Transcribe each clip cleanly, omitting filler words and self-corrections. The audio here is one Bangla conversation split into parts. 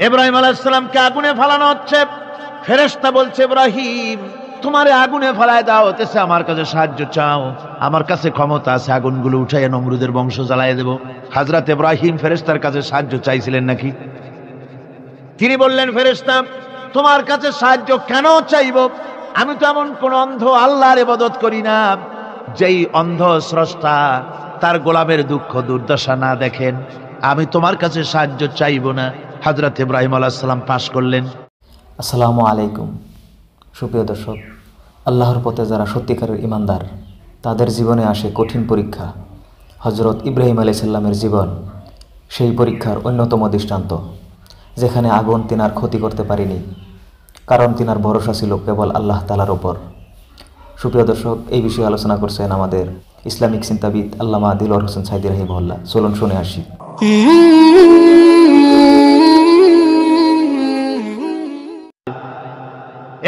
ইব্রাহিম আলাইহিস সালামকে আগুনে ফেলানো হচ্ছে। ফেরেশতা বলছে, ইব্রাহিম তোমারে আগুনে ফেলায় দাও, হতেছে আমার কাছে সাহায্য চাও, আমার কাছে ক্ষমতা আছে, আগুনগুলো উঠাইয়া নমরুদের বংশ জ্বালাইয়া দেব। হযরত ইব্রাহিম ফেরেশতার কাছে সাহায্য চাইছিলেন নাকি? তিনি বললেন, ফেরেশতা তোমার কাছে সাহায্য কেন চাইব? আমি তো এমন কোন অন্ধ আল্লাহর ইবাদত করি না যেই অন্ধ স্রষ্টা তার গোলামের দুঃখ দুর্দশা না দেখেন। আমি তোমার কাছে সাহায্য চাইব না। হযরত ইব্রাহিম আলাইহিস সালাম পাশ করলেন। আসসালামু আলাইকুম। সুপ্রিয় দর্শক, আল্লাহর পথে যারা সত্যিকারের ইমানদার তাদের জীবনে আসে কঠিন পরীক্ষা। হজরত ইব্রাহিম আলাইহিস সালামের জীবন সেই পরীক্ষার অন্যতম দৃষ্টান্ত, যেখানে আগুন তিনার ক্ষতি করতে পারেনি, কারণ তিনার ভরসা ছিল কেবল আল্লাহ তাআলার ওপর। সুপ্রিয় দর্শক, এই বিষয়ে আলোচনা করছেন আমাদের ইসলামিক চিন্তাবিদ আল্লামা দিলওয়ার হোসেন সাইদি রাহিমাহুল্লাহ। চলুন শুনে আসি।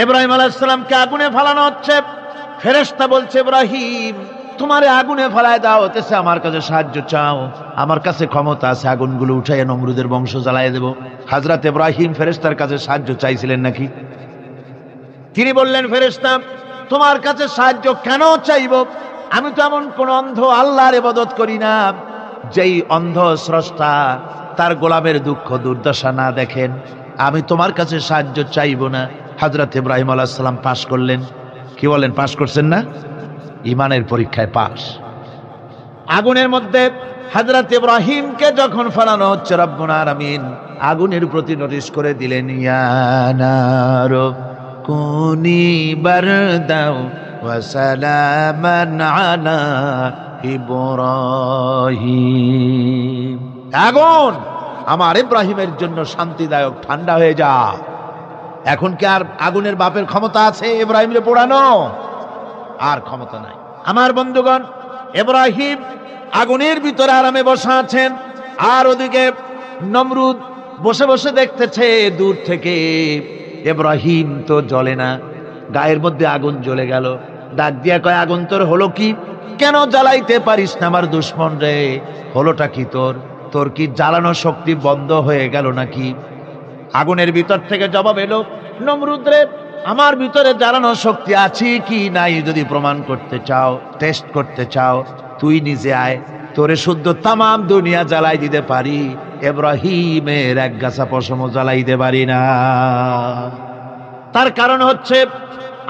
ইব্রাহিম আলাইহিস সালামকে আগুনে ফেলানো হচ্ছে। ফেরেশতা বলছে, ইব্রাহিম তোমারে আগুনে ফেলায় দাও, হতেছে আমার কাছে সাহায্য চাও, আমার কাছে ক্ষমতা আছে, আগুনগুলো উঠাইয়া নমরুদের বংশ জ্বালাইয়া দেব। হযরত ইব্রাহিম ফেরেশতার কাছে সাহায্য চাইছিলেন নাকি? তিনি বললেন, ফেরেশতা তোমার কাছে সাহায্য কেন চাইব? আমি তো এমন কোন অন্ধ আল্লাহর ইবাদত করি না যেই অন্ধ স্রষ্টা তার গোলামের দুঃখ দুর্দশা না দেখেন। আমি তোমার কাছে সাহায্য চাইব না। হযরত ইব্রাহিম আলাইহিস সালাম পাশ করলেন। কি বলেন, পাশ করছেন না? ইমানের পরীক্ষায় পাশ। আগুনের মধ্যে হযরত ইব্রাহিমকে যখন ফেলানো হচ্ছে, রব্বুল আলামিন আগুনের প্রতি নোটিশ করে দিলেন, ইয়া নারু কুনি বারদাও ওয়া সালামান আলা ইব্রাহিম। আগুন আমার ইব্রাহিমের জন্য শান্তিদায়ক ঠান্ডা হয়ে যা। এখন কি আর আগুনের বাপের ক্ষমতা আছে ইব্রাহিমকে পোড়ানো? আর ক্ষমতা নাই। আমার বন্ধুগণ, ইব্রাহিম আগুনের ভিতরে আরামে বসা আছেন, আর ওদিকে নমরুদ বসে বসে দেখতেছে দূর থেকে। ইব্রাহিম তো জ্বলে না, গায়ের মধ্যে আগুন জ্বলে গেল। ডাক দিয়া কয়, আগুন তোর হলো কি? কেন জ্বালাইতে পারিস না আমার দুশমন রে? হলোটা কি তোর? তোর কি জ্বালানো শক্তি বন্ধ হয়ে গেল নাকি? আগুনের ভিতর থেকে জবাব এলো, নমরুদ রে, আমার ভিতরে জ্বালানো শক্তি আছে কি নাই যদি প্রমাণ করতে চাও, টেস্ট করতে চাও, তুই নিজে আয়, তোরে শুদ্ধ তামাম দুনিয়া জ্বালাই দিতে পারি, ইব্রাহিমের এক গাছা পশমও জ্বালাই দিতে পারি না। তার কারণ হচ্ছে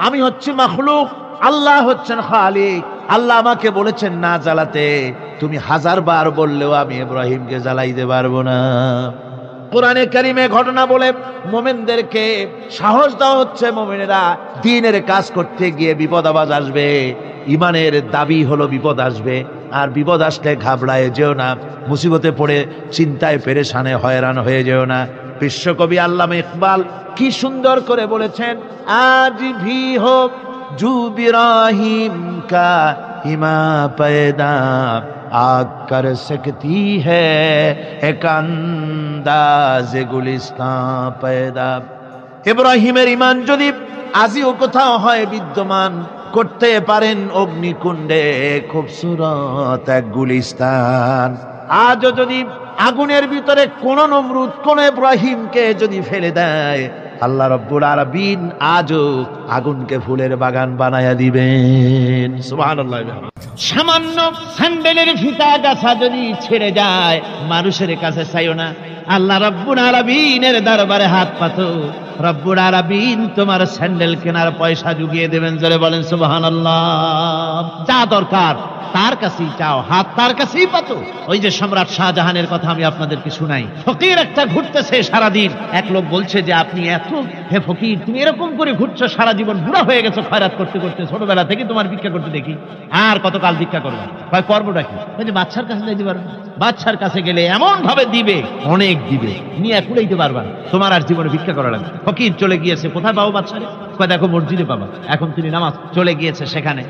আমি হচ্ছি মাখলুক, আল্লাহ হচ্ছেন খালিক। আল্লাহ আমাকে বলেছেন না জ্বালাতে, তুমি 1000 বার বললেও আমি ইব্রাহিমকে জ্বালাইতে পারবো না। কোরআনে কারিমে ঘটনা বলে মুমিনদেরকে সাহস দেওয়া হচ্ছে, মুমিনেরা দ্বীনের কাজ করতে গিয়ে বিপদ আবাজ আসবে, ইমানের দাবি হলো বিপদ আসবে, আর বিপদ আসলে ঘাবড়ায় যেও না, মুসিবতে পড়ে চিন্তায় পেরেশানে হয়রান হয়ে যেও না। বিশ্বকবি আল্লামা ইকবাল কি সুন্দর করে বলেছেন, আজ ভি হো জু ইব্রাহিম কা হিমা পয়দা आग कर सकती है एक अंदाज गुलिस्तां पैदा। ইব্রাহিমের ইমান যদি আজিও কোথাও হয় বিদ্যমান, করতে পারেন অগ্নিকুণ্ডে খুবসুরত এক গুলিস্তান। আজও যদি আগুনের ভিতরে কোন নমরুদ কোন ইব্রাহিমকে যদি ফেলে দেয়, আল্লাহ রাব্বুল আলামিন আজও আগুনকে ফুলের বাগান বানায়া দিবেন। সুবহানাল্লাহ। সামান্য স্যান্ডেলের ফিতা গাছা যদি ছেড়ে যায়, মানুষের কাছে চাইও না, আল্লাহ রাব্বুল আলামিনের দরবারে হাত পাতো, রব্বুল আলামিন তোমার স্যান্ডেল কেনার পয়সা জুগিয়ে দেবেন। জোরে বলেন সুবহানাল্লাহ। যা দরকার তার কাছেই চাও, হাত তার কাছেই পাতো। ওই যে সম্রাট শাহজাহানের কথা আমি আপনাদেরকে শুনাই। ফকির একটা ঘুরতেছে সারাদিন, এক লোক বলছে যে আপনি এত, হে ফকির তুমি এরকম করে ঘুরছো সারা জীবন, বুড়া হয়ে গেছো খয়রাত করতে করতে, ছোটবেলা থেকে তোমার ভিক্ষা করতে দেখি, আর কতকাল ভিক্ষা করবে? করবোটা কি? যে বাচ্চার কাছে যাইতে পারবে, বাচ্চার কাছে গেলে এমন ভাবে দিবে, অনেক দিবে, নিয়ে কুড়াইতে পারবা, তোমার আর জীবনে ভিক্ষা করা লাগবে। ফকির চলে গিয়েছে, কোথায় পাবো বাচ্চারে? দেখো মসজিদে পাবা। এখন তিনি নামাজ চলে গিয়েছে, সেখানে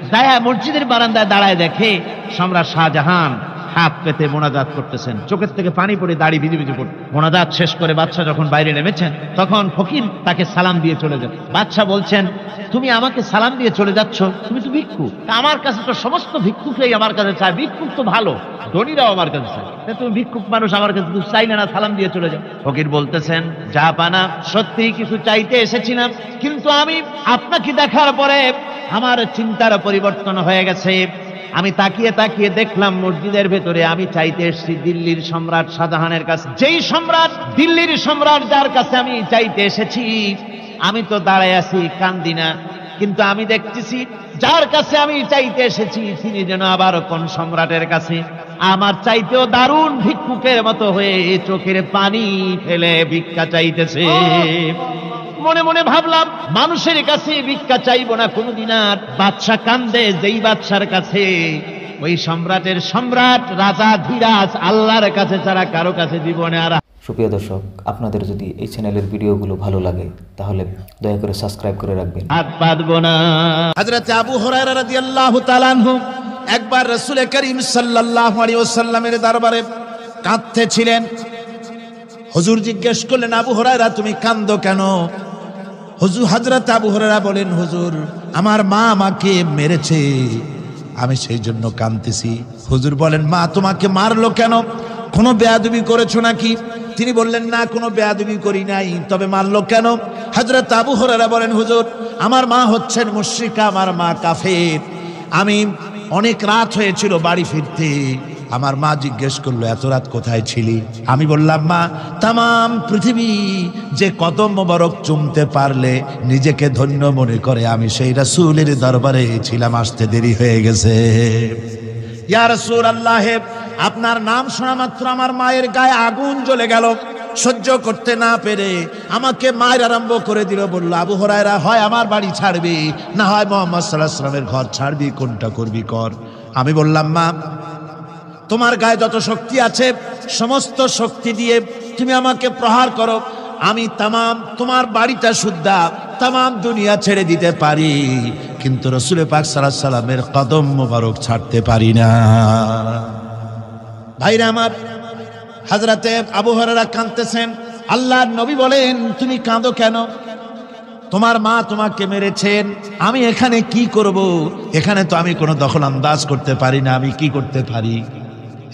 মসজিদের বারান্দায় দাঁড়ায় দেখে সম্রাট শাহজাহান হাত পেতে মোনাজাত করতেছেন, চোখের থেকে পানি পড়ে দাড়ি ভিজে ভিজে পড়ে। মোনাজাত শেষ করে বাদশা যখন বাইরে নেমেছেন, তখন ফকির তাকে সালাম দিয়ে চলে যান। বাদশা বলছেন, তুমি আমাকে সালাম দিয়ে চলে যাচ্ছ, তুমি তো ভিক্ষুক। আমার কাছে তো সমস্ত ভিক্ষুকই আমার কাছে চায়, ভিক্ষুক তো ভালো, ধনীরাও আমার কাছে চায়, তুমি ভিক্ষুক মানুষ আমার কাছে তুমি চাইলে না, সালাম দিয়ে চলে যাও। ফকির বলতেছেন, যা পানা সত্যি কিছু চাইতে এসেছিলাম, কিন্তু আমি আপনাকে দেখার পরে আমার চিন্তার পরিবর্তন হয়ে গেছে। আমি তাকিয়ে তাকিয়ে দেখলাম মসজিদের ভেতরে আমি চাইতে এসেছি দিল্লির সম্রাট শাহজাহানের কাছে। যেই সম্রাট, দিল্লির সম্রাট যার কাছে আমি চাইতে এসেছি, আমি তো দাঁড়ায় আছি, কান্দি না, কিন্তু আমি দেখতেছি যার কাছে আমি চাইতে এসেছি তিনি যেন আবার কোন সম্রাটের কাছে আমার চাইতেও দারুণ ভিক্ষুকের মতো হয়ে চোখের পানি ফেলে ভিক্ষা চাইতেছে। মনে মনে ভাবলাম, মানুষের কাছে ভিক্ষা চাইবো না কোনদিন আর। বাদশা কান্দে, যেই বাদশার কাছে, ওই সম্রাটের সম্রাট রাজা ধীরাজ আল্লাহর কাছে ছাড়া কারো কাছে জীবনে আর। সুপ্রিয় দর্শক, আপনাদের যদি এই চ্যানেলের ভিডিওগুলো ভালো লাগে তাহলে দয়া করে সাবস্ক্রাইব করে রাখবেন। হাত পাতবো না। হযরত আবু হুরায়রা রাদিয়াল্লাহু তাআলা আনহু একবার রাসূল করিম সাল্লাল্লাহু আলাইহি ওয়াসাল্লামের দরবারে কাঁদতেছিলেন। হুজুর জিজ্ঞেস করলেন, আবু হুরায়রা তুমি কাঁদো কেন? হযরত আবু হুরায়রা বলেন, হুজুর আমার মা আমাকে মেরেছে, আমি সেই জন্য কাঁদতেছি। হুজুর বলেন, মা তোমাকে মারলো কেন? কোনো বেয়াদবি করেছো নাকি? তিনি বললেন, না কোনো বেয়াদবি করি নাই, তবে মারলো কেন? হযরত আবু হুরায়রা বলেন, হুজুর আমার মা হচ্ছেন মুশরিকা, আমার মা কাফের। আমি অনেক রাত হয়েছিল বাড়ি ফিরতে, আমার মা জিজ্ঞেস করলো এত রাত কোথায় ছিলি? আমি বললাম, মা তাম পৃথিবী যে কদম মোবারক চুমতে পারলে নিজেকে ধন্য মনে করে, আমি সেই রাসূলের দরবারে ছিলাম, আসতে দেরি হয়ে গেছে। ইয়া রাসূলুল্লাহ, আপনার নাম শোনা মাত্র আমার মায়ের গায়ে আগুন জ্বলে গেল। সহ্য করতে না পেরে আমাকে মায়ের আরম্ভ করে দিল। বলল, আবু হুরায়রা হয় আমার বাড়ি ছাড়বি, না হয় মুহাম্মদ সাল্লাল্লাহু আলাইহি ওয়াসাল্লামের ঘর ছাড়বি, কোনটা করবি কর। আমি বললাম, মা তোমার গায়ে যত শক্তি আছে সমস্ত শক্তি দিয়ে তুমি আমাকে প্রহার করো, আমি তোমার বাড়িটা সুদ্ধা তাম দুনিয়া ছেড়ে দিতে পারি, কিন্তু রাসূল পাক সাল্লাল্লাহু আলাইহি ওয়াসাল্লামের কদম মোবারক ছাড়তে পারি না। ভাইরা আমার, হযরতে আবু হুরায়রা কাঁদতেছেন। আল্লাহর নবী বলেন, তুমি কাঁদো কেন? তোমার মা তোমাকে মেরেছেন, আমি এখানে কি করব? এখানে তো আমি কোনো দখল আন্দাজ করতে পারি না, আমি কি করতে পারি?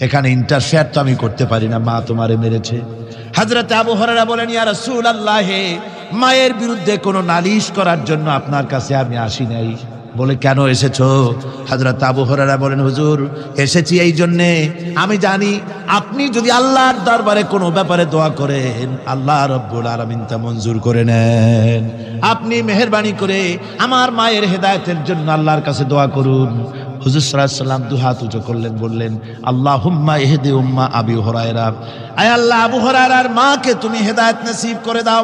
এখানে ইন্টারফেয়ার তো আমি করতে পারি না, মা তোমারে মেরেছে। হযরতে আবু হুরায়রা বলেন, ইয়া রাসূলুল্লাহ, মায়ের বিরুদ্ধে কোনো নালিশ করার জন্য আপনার কাছে আমি আসি নাই। বলে, কেন এসেছো? হযরত আবু হুরায়রা বলেন, হুজুর এসেছি এই জন্যে, আমি জানি আপনি যদি আল্লাহর দরবারে কোনো ব্যাপারে দোয়া করেন, আল্লাহ রাব্বুল আলামিন তা মঞ্জুর করে নেন। আপনি মেহেরবানি করে আমার মায়ের হেদায়েতের জন্য আল্লাহর কাছে দোয়া করুন। হুজুর সাল্লাল্লাহু আলাইহি ওয়াসাল্লাম দু হাত উঁচু করলেন, বললেন, আল্লাহুম্মা ইহদি উম্মা আবি হুরায়রা, আয় আল্লাহ আবু হুরায়রার মাকে তুমি হেদায়েত নসিব করে দাও।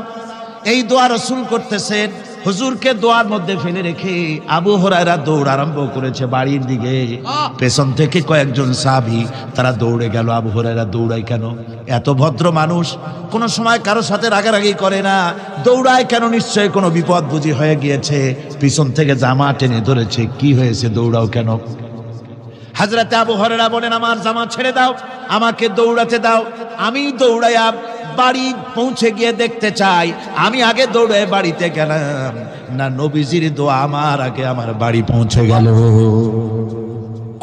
এই দোয়া রাসূল করতেছেন। হুজুরকে দোয়ার মধ্যে ফেলে রেখে আবু হুরায়রা দৌড় আরম্ভ করেছে বাড়ির দিকে। পেছন থেকে কয়েকজন সাহাবী তারা দৌড়ে গেল। আবু হুরায়রা দৌড়ায় কেন? এত ভদ্র মানুষ, কোনো সময় কারোর সাথে রাগারাগি করে না, দৌড়ায় কেন? নিশ্চয়ই কোনো বিপদ বুঝি হয়ে গিয়েছে, পিছন থেকে জামা টেনে ধরেছে, কি হয়েছে, দৌড়াও কেন? হযরত আবু হুরায়রা বলেন, আমার জামা ছেড়ে দাও, আমাকে দৌড়াতে দাও, আমি দৌড়াইয়া বাড়ি পৌঁছে গিয়ে দেখতে চাই আমি আগে দৌড়ে বাড়িতে গেলাম না নবীজির দোয়া আমার আগে আমার বাড়ি পৌঁছে গেল,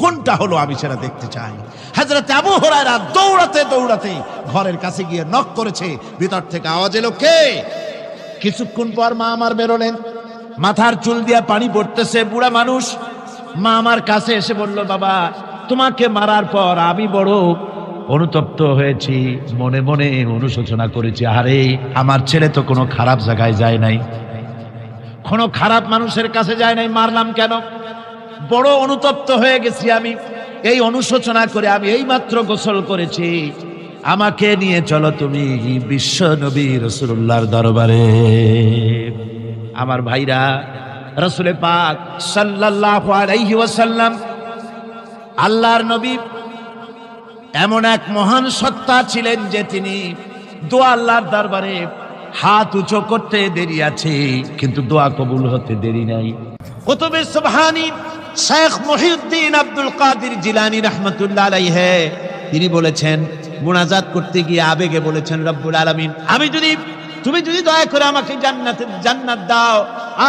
কোনটা হলো আমি সেটা দেখতে চাই। হযরত আবু হুরায়রা দৌড়াতে দৌড়াতে ঘরের কাছে গিয়ে নক করেছে। ভিতর থেকে আওয়াজ এলো, কে? কিছুক্ষণ পর মা আমার বেরোলেন, মাথার চুল দিয়ে পানি পড়তেছে, বুড়া মানুষ। মা আমার কাছে এসে বলল, বাবা তোমাকে মারার পর আমি বড় অনুতপ্ত হয়েছি, মনে মনে অনুশোচনা করেছি, আরে আমার ছেলে তো কোনো খারাপ জায়গায় যায় নাই, কোনো খারাপ মানুষের কাছে যায় নাই, মারলাম কেন? বড় অনুতপ্ত হয়ে গেছি আমি। এই অনুশোচনা করে আমি এই মাত্র গোসল করেছি, আমাকে নিয়ে চলো তুমি বিশ্ব নবী রাসূলুল্লাহর দরবারে। আমার ভাইরা, রাসূল পাক সাল্লাল্লাহু আলাইহি ওয়াসাল্লাম আল্লাহর নবী এমন এক মহান সত্তা ছিলেন যে তিনি দোয়া আল্লাহর দরবারে হাত উঁচু করতে দেরি আছে, কিন্তু দোয়া কবুল হতে দেরি নাই। কুতুবে সুবহানী শেখ মুহিউদ্দিন আব্দুল কাদের জিলানী রাহমাতুল্লাহ আলাইহি তিনি বলেছেন, মুনাজাত করতে গিয়ে আবেগে বলেছেন, রব্বুল আলামিন, তুমি যদি দয়া করে আমাকে জান্নাত দাও,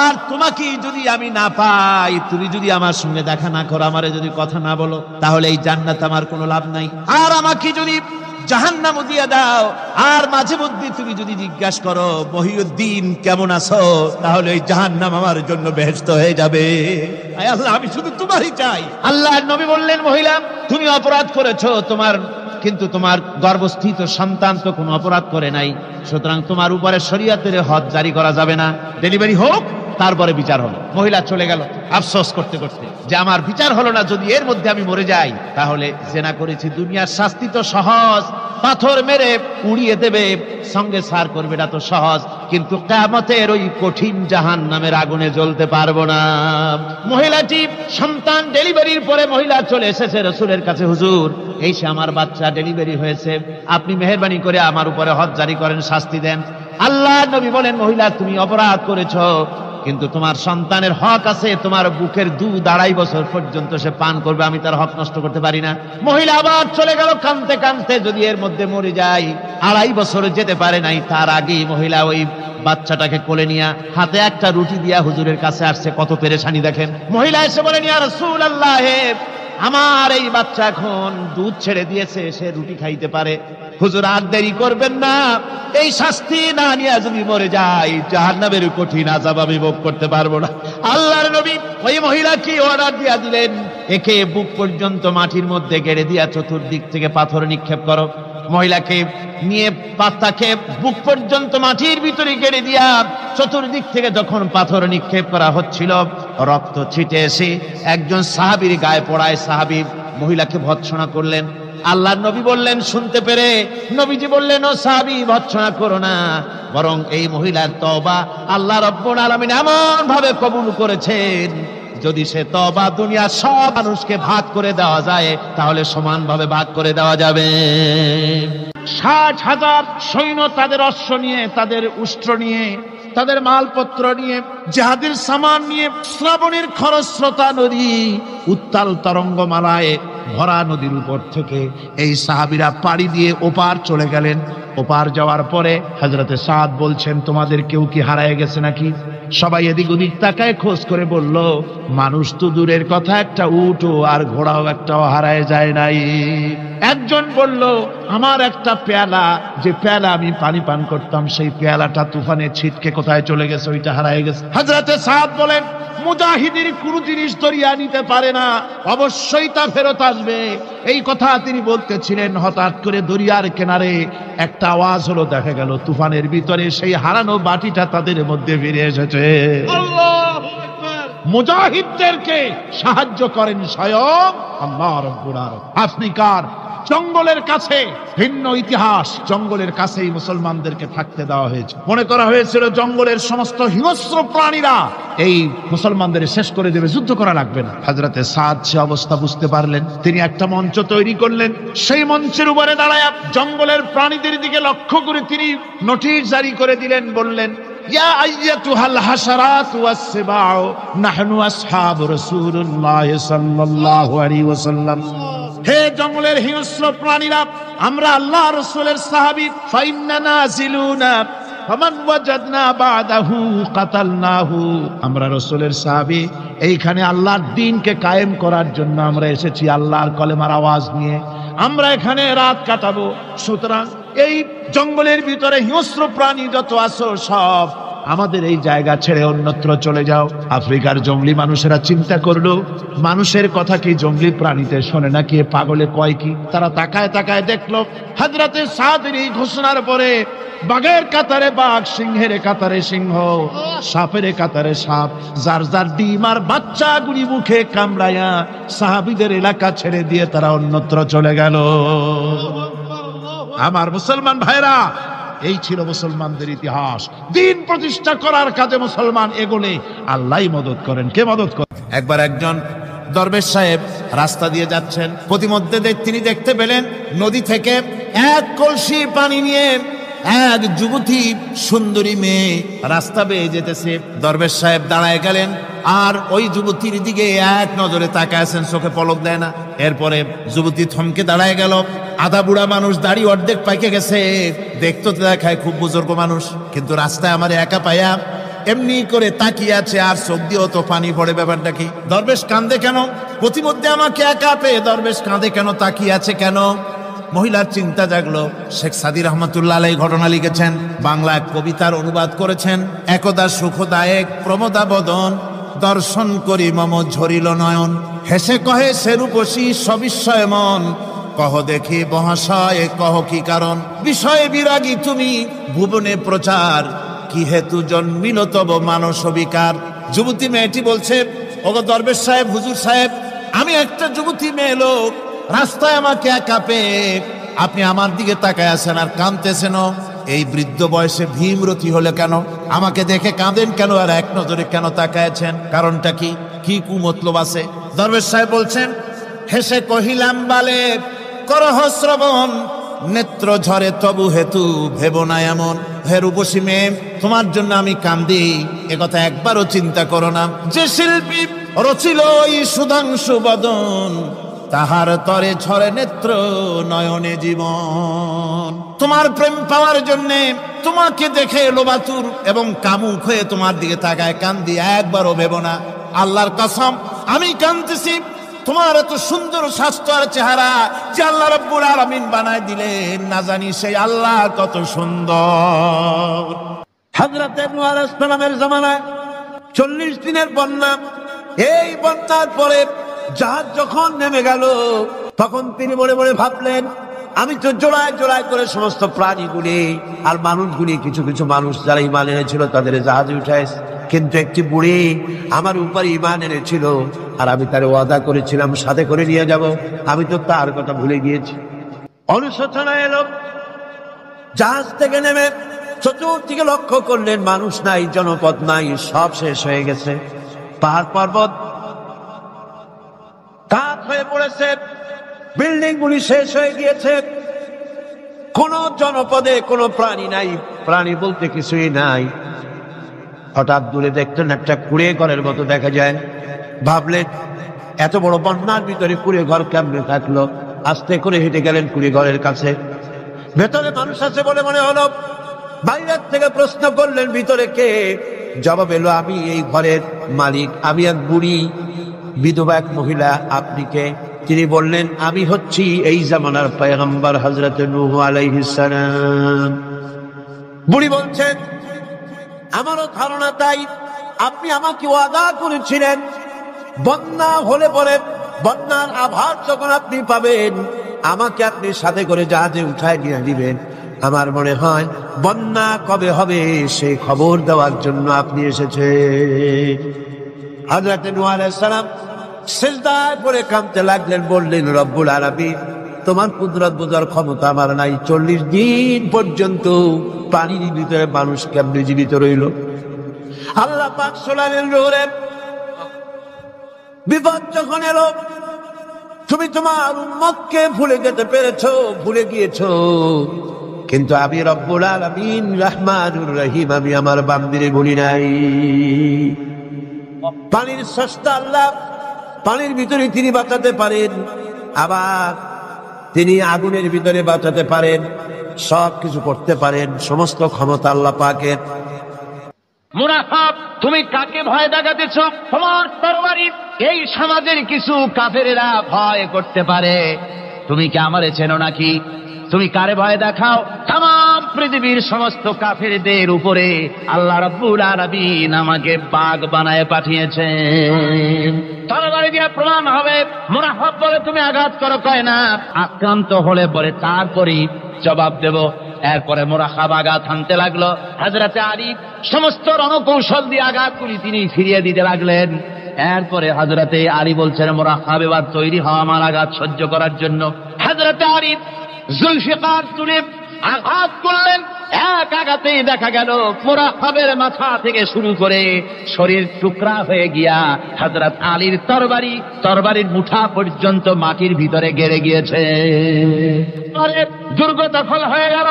আর তোমাকে যদি আমি না পাই, তুমি যদি আমার সঙ্গে দেখা না করো, আমারে যদি কথা না বলো, তাহলে এই জান্নাত আমার কোনো লাভ নাই। আর আমাকে যদি জাহান্নামও দিয়ে দাও, আর মাঝে মধ্যে তুমি যদি জিজ্ঞাসা করো মহিউদ্দিন কেমন আছো, তাহলে এই জাহান্নাম আমার জন্য বেহেশত হয়ে যাবে। আয় আল্লাহ, আমি শুধু তোমারই চাই। আল্লাহর নবী বললেন, মহিলা তুমি অপরাধ করেছো, কিন্তু তোমার গর্ভস্থিত সন্তান তো কোনো অপরাধ করে নাই, সুতরাং তোমার উপরে শরীয়তের হদ জারি করা যাবে না, ডেলিভারি হোক, তারপরে বিচার হবে। মহিলা চলে গেল আফসোস করতে করতে যে আমার বিচার হলো না, যদি এর মধ্যে আমি মরে যাই তাহলে জেনা করেছি, দুনিয়ার শাস্তি তো সহজ, পাথর মেরে উড়িয়ে দেবে, সঙ্গে সার করবে, এটা তো সহজ, কিন্তু কিয়ামতের ওই কঠিন জাহান্নামের আগুনে জ্বলতে পারবো না। মহিলাটি সন্তান ডেলিভারির পরে মহিলা চলে এসেছে রাসূলের কাছে, হুজুর এই সে আমার বাচ্চা ডেলিভারি হয়েছে, আপনি মেহেরবানি করে আমার উপরে হদ জারি করেন, শাস্তি দেন। আল্লাহ নবী বলেন, মহিলা তুমি অপরাধ করেছো, কিন্তু তোমার সন্তানের হক আছে, তোমার বুকের দুধ 2.5 বছর পর্যন্ত সে পান করবে, আমি তার হক নষ্ট করতে পারি না। মহিলা আবার চলে গেল কাঁদতে কাঁদতে, যদি এর মধ্যে মরে যায়, 2.5 বছর যেতে পারে নাই, তার আগেই মহিলা ওই বাচ্চাটাকে কোলে নিয়ে হাতে একটা রুটি দিয়া হুজুরের কাছে আসছে। কত পেরেশানি দেখেন। মহিলা এসে বলেন, ইয়া রাসূলুল্লাহ, আমার এই বাচ্চা এখন দুধ ছেড়ে দিয়েছে, সে রুটি খাইতে পারে, হুজুর আর দেরি করবেন না, এই শাস্তি না নিয়ে যদি মরে যায়, জাহান্নামের কঠিন আযাব আমি ভোগ করতে পারবো না। আল্লাহর নবী ওই মহিলাকে অর্ডার দিয়া দিলেন, একে বুক পর্যন্ত মাটির মধ্যে গেড়ে দিয়া চতুর্দিক থেকে পাথর নিক্ষেপ করো। মহিলাকে নিয়ে পাতাকে বুক পর্যন্ত মাটির ভিতরে গেড়ে দিয়া চতুর্দিক থেকে যখন পাথর নিক্ষেপ করা হচ্ছিল, রক্ত ছিটে এসে একজন সাহাবীর গায়ে পড়ায়, সাহাবী মহিলাকে ভৎসনা করলেন। আল্লাহর নবী বললেন, শুনতে পেরে নবীজি বললেন, ও সাহাবী ভৎসনা করো না, বরং এই মহিলার তওবা আল্লাহ রাব্বুল আলামিন এমন ভাবে কবুল করেছেন, যদি সে তওবা দুনিয়ার সব মানুষকে ভাগ করে দেওয়া যায়, তাহলে সমানভাবে ভাগ করে দেওয়া যাবে। 60,000 সৈন্য তাদের অশ্ব নিয়ে, তাদের উষ্ট্র নিয়ে, তাদের মালপত্র নিয়ে, জিহাদের সামান নিয়ে শ্রাবণের খরস্রোতা নদী, উত্তাল তরঙ্গমালায় ভরা নদীর উপর থেকে এই সাহাবীরা পাড়ি দিয়ে ওপার চলে গেলেন। ওপার যাওয়ার পরে হযরতে সাদ বলছেন, তোমাদের কেউ কি হারায় গেছে নাকি? সবাই এদিক ওদিক তাকায় খোঁজ করে বলল, মানুষ তো দূরের কথা, একটা উটও আর ঘোড়াও একটাও হারায় যায় নাই। একজন বলল, আমার একটা পেয়ালা, যে পেয়ালা আমি পানি পান করতাম, সেই পেয়ালাটা তুফানে ছিটকে কোথায় চলে গেছে, ওইটা হারায় গেছে। হযরতে সাদ বলেন, মুজাহিদের কোন জিনিস দরিয়া নিতে পারে না, অবশ্যই তা ফেরত আসবে। এই কথা তিনি বলতেছিলেন, হঠাৎ করে দরিয়ার কিনারে একটা আওয়াজ হলো, দেখা গেল তুফানের ভিতরে সেই হারানো বাটিটা তাদের মধ্যে ফিরে এসেছে। আল্লাহু আকবার। মুজাহিদদেরকে সাহায্য করেন স্বয়ং আল্লাহ রাব্বুল আলামিন। আফ্রিকার জঙ্গলের কাছে, ভিন্ন ইতিহাস, জঙ্গলের কাছেই মুসলমানদেরকে থাকতে দেওয়া হয়েছে। মনে করা হয়েছিল জঙ্গলের সমস্ত হিংস্র প্রাণীরা এই মুসলমানদের শেষ করে দেবে, যুদ্ধ করা লাগবে না। হযরতে সাদ সে অবস্থা বুঝতে পারলেন, তিনি একটা মঞ্চ তৈরি করলেন। সেই মঞ্চের উপরে দাঁড়ায় জঙ্গলের প্রাণীদের দিকে লক্ষ্য করে তিনি নোটিশ জারি করে দিলেন, বললেন, ইয়া আইয়াতুহাল হাশারাত ওয়াস সিবাউ নাহনু আসহাবু রাসূলুল্লাহ সাল্লাল্লাহু আলাইহি ওয়াসাল্লাম। হে জঙ্গলের হিংস্র প্রাণীরা, আমরা আল্লাহ রাসূলের সাহাবী, ফাইন্না নাজিলুনা ফামান ওয়াজাদনা বাদাহু কাতালনাহু। আমরা রাসূলের সাহাবী, এইখানে আল্লাহর দ্বীনকে কায়েম করার জন্য আমরা এসেছি, আল্লাহর কলেমার আওয়াজ নিয়ে আমরা এখানে রাত কাটাবো। সুতরাং এই জঙ্গলের ভিতরে হিংস্র প্রাণী যত আছো, সব আমাদের এই জায়গা ছেড়ে অন্যত্র চলে যাও। আফ্রিকার জঙ্গলি মানুষেরা চিন্তা করলো, মানুষের কথা কি জঙ্গলি প্রাণীতে শোনে নাকি, পাগলে কয় কি? তারা তাকায় তাকায় দেখলো, হযরতে সাদের এই ঘোষণার পরে বাঘের কাতারে বাঘ, সিংহের কাতারে সিংহ, সাপের কাতারে সাপ, যার যার ডিম আর বাচ্চাগুলি মুখে কামড়ায়া সাহাবীদের এলাকা ছেড়ে দিয়ে তারা অন্যত্র চলে গেল। আমার মুসলমান ভাইরা, এই ছিল মুসলমানদের ইতিহাস। দিন প্রতিষ্ঠা করার কাজে মুসলমান এগোলে আল্লাহই মদত করেন। কে মদত করেন? একবার একজন দরবেশ সাহেব রাস্তা দিয়ে যাচ্ছেন, প্রতিমধ্যে তিনি দেখতে পেলেন নদী থেকে এক কলসি পানি নিয়ে এক যুবতী সুন্দরী মেয়ে রাস্তা বেয়ে যেতেছে। দরবেশ সাহেব দাঁড়ায় গেলেন, আর ওই যুবতীর দিকে এক নজরে তাকায় আছেন, চোখে পলক দেয় না। এরপরে যুবতী থমকে দাঁড়ায় গেল। আধা বুড়া মানুষ, দাড়ি অর্ধেক পাইকে গেছে, দেখতে তো দেখায় খুব বুজুর্গ মানুষ, কিন্তু রাস্তায় আমার একা পায়া এমনি করে তাকিয়ে আছে, আর চোখ দিয়েও তো পানি পড়ে। ব্যাপারটা কি? দরবেশ কান্দে কেন? প্রতিমধ্যে আমাকে একা পেয়ে দরবেশ কাঁদে কেন, তাকিয়ে আছে কেন? মহিলার চিন্তা জাগলো। শেখ সাদি রহমতুল্লাহ আলাইহি ঘটনা লিখেছেন, বাংলা এক কবিতার অনুবাদ করেছেন। একদা সুখদায়ক প্রমোদা বদন, দর্শন করি মম ঝরিল নয়ন। হেসে কহে সে রূপসী সবিস্ময় মন, কহ দেখি মহাশয় কহ কি কারণ। বিষয়ে বিরাগী তুমি ভুবনে প্রচার, কি হেতু জন্মিল তব মানস বিকার। যুবতী মেয়েটি বলছে, ওগো দরবেশ সাহেব, হুজুর সাহেব, আমি একটা যুবতী মেয়ে লোক, রাস্তায় আমাকে একা পেয়ে আপনি আমার দিকে তাকায় আছেন আর কাঁদতেছেন। এই বৃদ্ধ বয়সে ভীমরতি হলে কেন? আমাকে দেখে কাঁদেন কেন? আর এক নজরে কেন তাকায়ছেন? কারণটা কি? কি কুমতলব আছে? দরবেশ সাহেব বলছেন, হেসে কহিলাম বালে করহ শ্রবণ, নেত্র ঝরে তবু হেতু ভেব না এমন। হে রূপসী মেয়ে, তোমার জন্য আমি কান্দি, একথা একবারও চিন্তা করো না। যে শিল্পী রচিল ওই সুধাংশু বদন, তাহার তরে ঝরে নেত্র নয়নে জীবন। তোমার প্রেম পাওয়ার জন্য তোমাকে দেখে লোবাতুর এবং কামুক হয়ে তোমার দিকে তাকায় কান্দি, একবারও ভেব না। আল্লাহর কসম, আমি কাঁদতেছি তোমার এত সুন্দর স্বাস্থ্য আর চেহারা যে আল্লাহ রাব্বুল আলামিন বানায় দিলেন, না জানি সেই আল্লাহ কত সুন্দর। হযরত নূহ আলাইহিস সালামের জামানায় 40 দিনের বন্যা। এই বন্যার পরে জাহাজ যখন নেমে গেল, তখন তিনি মনে মনে ভাবলেন, আমি তো জোড়ায় জোড়ায় করে সমস্ত প্রাণীগুলি আর মানুষগুলি, কিছু কিছু মানুষ যারা ঈমান এনেছিল তাদের জাহাজে উঠাইছে, কিন্তু একটি বুড়ি আমার উপরে ঈমান এনেছিল আর আমি তার ওয়াদা করেছিলাম সাথে করে নিয়ে যাব, আমি তো তার কথা ভুলে গিয়েছি। অনুশোচনা এলো। জাহাজ থেকে নেমে চতুর্দিকে লক্ষ্য করলেন, মানুষ নাই, জনপদ নাই, সব শেষ হয়ে গেছে। পাহাড় পর্বত কাঠ হয়ে পড়েছে, বিল্ডিং গুলি শেষ হয়ে গিয়েছে, কোন জনপদে কোনো প্রাণী নাই, প্রাণী বলতে কিছুই নাই। হঠাৎ দূরে দেখতেন একটা কুড়ে ঘরের মতো দেখা যায়। ভাবলেন, এত বড় বন্যার ভিতরে কুড়ে ঘর কেমনে থাকলো? আস্তে করে হেঁটে গেলেন কুড়ে ঘরের কাছে। ভেতরে মানুষ আছে বলে মনে হলো। বাইরের থেকে প্রশ্ন করলেন, ভিতরে কে? জবাব এলো, আমি এই ঘরের মালিক, আমি এক বুড়ি বিধবা এক মহিলা। আপনি কে? তিনি বললেন, আমি হচ্ছি এই জামানার পয়গম্বর হযরত নূহ আলাইহিস সালাম। বুড়ি বলছেন, আমারও ধারণা তাই। আপনি আমাকে ওয়াদা করেছিলেন বন্যা হলে পরে, বন্যার আভার যখন আপনি পাবেন, আমাকে আপনি সাথে করে জাহাজে উঠায় নিয়ে দিবেন। আমার মনে হয় বন্যা কবে হবে সেই খবর দেওয়ার জন্য আপনি এসেছেন। হযরত নূহ আলাইহিস সালাম সিজদায় পড়ে কাঁদতে লাগলেন, বললেন, রব্বুল আলামিন, তোমার কুদরত বোঝার ক্ষমতা আমার নাই। 40 দিন পর্যন্ত পানির ভিতরে মানুষ কেমনে জীবিত রইল? আল্লাহ পাক শোনালেন, রোরে বিপদ যখন এলো, তুমি তোমার উম্মতকে ভুলে যেতে পেরেছো, ভুলে গিয়েছো, কিন্তু আমি রব্বুল আলামিন রহমানুর রহিম, আমি আমার বান্দিরে ভুলি নাই। পানির স্রষ্টা আল্লাহ, পানির ভিতরে তিনি বাঁচাতে পারেন, আবার তিনি আগুনের ভিতরে বাঁচাতে পারেন, সব কিছু করতে পারেন, সমস্ত ক্ষমতা আল্লাহ পাকের। মুনাফাব, তুমি কাকে ভয় দেখাতেছ? তোমার তরবারি এই সমাজের কিছু কাফেরেরা ভয় করতে পারে, তুমি কি আমারে চেনো নাকি? তুমি কারে ভয় দেখাও? তাম পৃথিবীর সমস্ত কাফেরদের উপরে আল্লাহ রাব্বুল আলামিন আমাকে বাঘ বানায় পাঠিয়েছেন। তরবারি দিয়ে প্রমাণ হবে। মুনাফাব বলে, তুমি আঘাত করো, কয় না, আক্রান্ত হলে বলে তারপরই জবাব দেব। এরপরে মুরাখাব আঘাত হানতে লাগলো। হযরতে আলী সমস্ত রণকৌশল দিয়ে আঘাতগুলি তিনি ফিরিয়ে দিতে লাগলেন। এরপরে হযরতে আলী বলছেন, মুরাখাব এবার তৈরি হও আমার আঘাত সহ্য করার জন্য। হযরতে আলী জুলফিকার তুলে আঘাত করলেন। এক আঘাতেই দেখা গেল মুরাখাবের মাথা থেকে শুরু করে শরীর টুকরা হয়ে গিয়া হযরত আলীর তরবারির মুঠা পর্যন্ত মাটির ভিতরে গেড়ে গিয়েছে। দুর্গ দখল হয়ে গেল।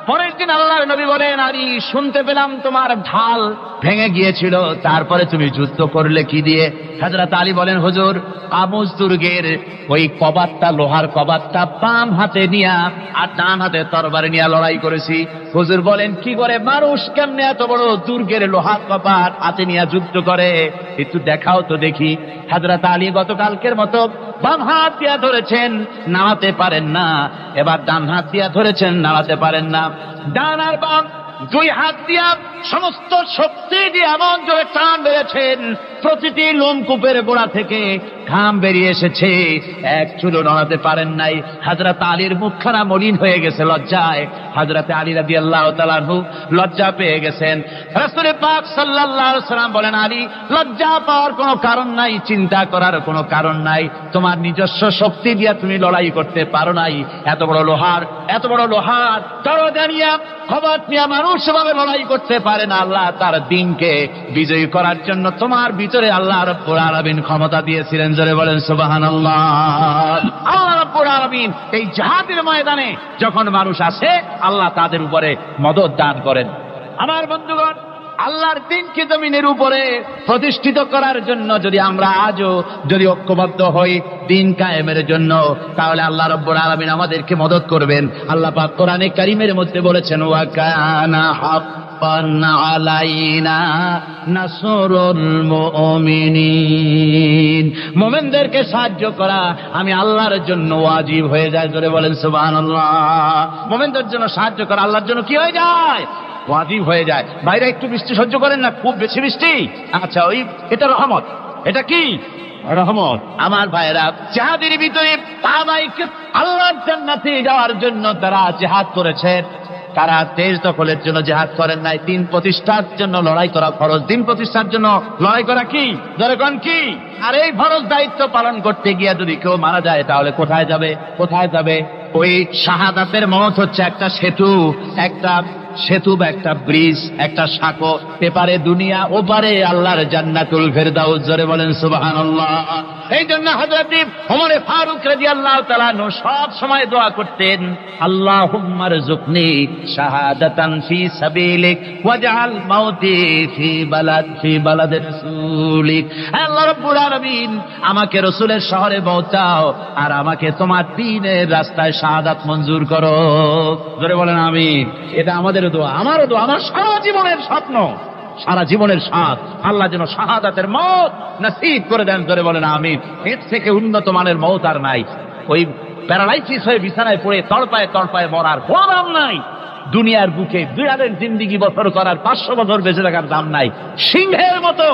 পরের দিন আল্লাহর নবী বলেন, আলী শুনতে পেলাম তোমার ঢাল ভেঙে গিয়েছিল, তারপরে তুমি যুদ্ধ করলে কি দিয়ে? হযরত আলী বলেন, হুজুর কামুজ দুর্গের ওই কবাতটা, লোহার কবাতটা বাম হাতে নিয়া আর ডান হাতে তরবারি নিয়ে লড়াই করেছি। হুজুর বলেন, কি করে মানুষ কেমনে এত বড় দুর্গের লোহার কবাত হাতে নিয়ে যুদ্ধ করে, একটু দেখাও তো দেখি। হযরত আলী গতকালকের মতো বাম হাত দিয়া ধরেছেন, নাড়াতে পারেন না, এবার ডান হাত দিয়া ধরেছেন, নাড়াতে পারেন না। ডান আর বাম দুই হাত দিয়া সমস্ত শক্তি দিয়ে এমন জোরে টান বেড়েছেন, প্রতিটি লোমকূপের গোড়া থেকে ঘাম বেরিয়ে এসেছে, এক চুলও নড়াতে পারেন নাই। হযরত আলীর মুখখানা মলিন হয়ে গেছে লজ্জায়। হযরত আলী রাদিয়াল্লাহু তাআলা আনহু লজ্জা পেয়ে গেছেন। রাসূল পাক সাল্লাল্লাহু আলাইহি ওয়াসাল্লাম বলেন, আলী লজ্জা পাওয়ার কোনো কারণ নাই, চিন্তা করার কোনো কারণ নাই, তোমার নিজস্ব শক্তি দিয়া তুমি লড়াই করতে পারো নাই। এত বড় লোহার দরজা নিয়ে, কবাত নিয়ে মানুষ ভাবে লড়াই করতে পারে না। আল্লাহ তার দ্বীনকে বিজয়ী করার জন্য তোমার ভিতরে আল্লাহ রাব্বুল আলামিন ক্ষমতা দিয়েছিলেন। জোরে বলেন সুবহানাল্লাহ। আল্লাহ রাব্বুল আলামিন এই জিহাদের ময়দানে যখন মানুষ আসে, আল্লাহ তাদের উপরে মদদ দান করেন। আমার বন্ধুগণ, আল্লাহর দ্বীনকে জমিনের উপরে প্রতিষ্ঠিত করার জন্য যদি আমরা আজও যদি ঐক্যবদ্ধ হই দ্বীন কায়েমের জন্য, তাহলে আল্লাহ রাব্বুল আলামিন আমাদেরকে মদদ করবেন। আল্লাহ পাক কোরআনে কারীমের মধ্যে বলেছেন, ওয়া কানা হাক্কান আলাইনা নাসরুল মুমিনিন, মুমিনদেরকে সাহায্য করা আমি আল্লাহর জন্য ওয়াজিব হয়ে যায়। জোরে বলেন সুবহানাল্লাহ। মুমিনদের জন্য সাহায্য করা আল্লাহর জন্য কি হয়ে যায়? ওয়াজিব হয়ে যায়। বাইরে একটু বৃষ্টি সহ্য করেন না, খুব বেশি বৃষ্টি, আচ্ছা ওই এটা রহমত। এটা কি রহমত? আমার ভাইরা, জিহাদের ভিতরে আল্লাহর জান্নাতে যাওয়ার জন্য তারা জিহাদ করেছেন। তারা দেশ দখলের জন্য জিহাদ করেন নাই, দিন প্রতিষ্ঠার জন্য লড়াই করা ফরজ। দিন প্রতিষ্ঠার জন্য লড়াই করা কি? দরকার কি? আর এই ফরজ দায়িত্ব পালন করতে গিয়ে যদি কেউ মারা যায়, তাহলে কোথায় যাবে? কোথায় যাবে? ওই শাহাদাতের মত হচ্ছে একটা সেতু, একটা সেতু বা একটা ব্রিজ, একটা সাঁকো, এপারে দুনিয়া, ওপারে আল্লাহর জান্নাতুল ফেরদাউস। জোরে বলেন সুবহানাল্লাহ। এই জন্য হযরত ওমর ফারুক রাদিয়াল্লাহু তাআলা আনহু সব সময় দোয়া করতেন, আল্লাহুম্মা রযুকনি শাহাদাতান ফি সাবিলিক ওয়াজআল মাউতি ফি বালাদি রাসূলিক। আল্লাহ রাব্বুল আলামিন, আমাকে রাসূলের শহরে পৌঁছাও আর আমাকে তোমার দ্বীনের রাস্তায় শাহাদাত মঞ্জুর করো। জোরে বলেন আমিন। এটা আমাদের দোয়া, আমারও দোয়া, আমার সারা জীবনের স্বপ্ন, সারা জীবনের স্বাদ, আল্লাহ যেন শাহাদাতের মওত নসিব করে দেন। ধরে বলেন আমিন। এর থেকে উন্নত মানের মওত আর নাই। ওই প্যারালাইসিস হয়ে বিছানায় পড়ে তড়পায় তড়পায় মরার কোনো দাম নাই। দুনিয়ার বুকে দুনিয়ার জিন্দেগি বছর করার 500 বছর বেঁচে থাকার দাম নাই। সিংহের মতো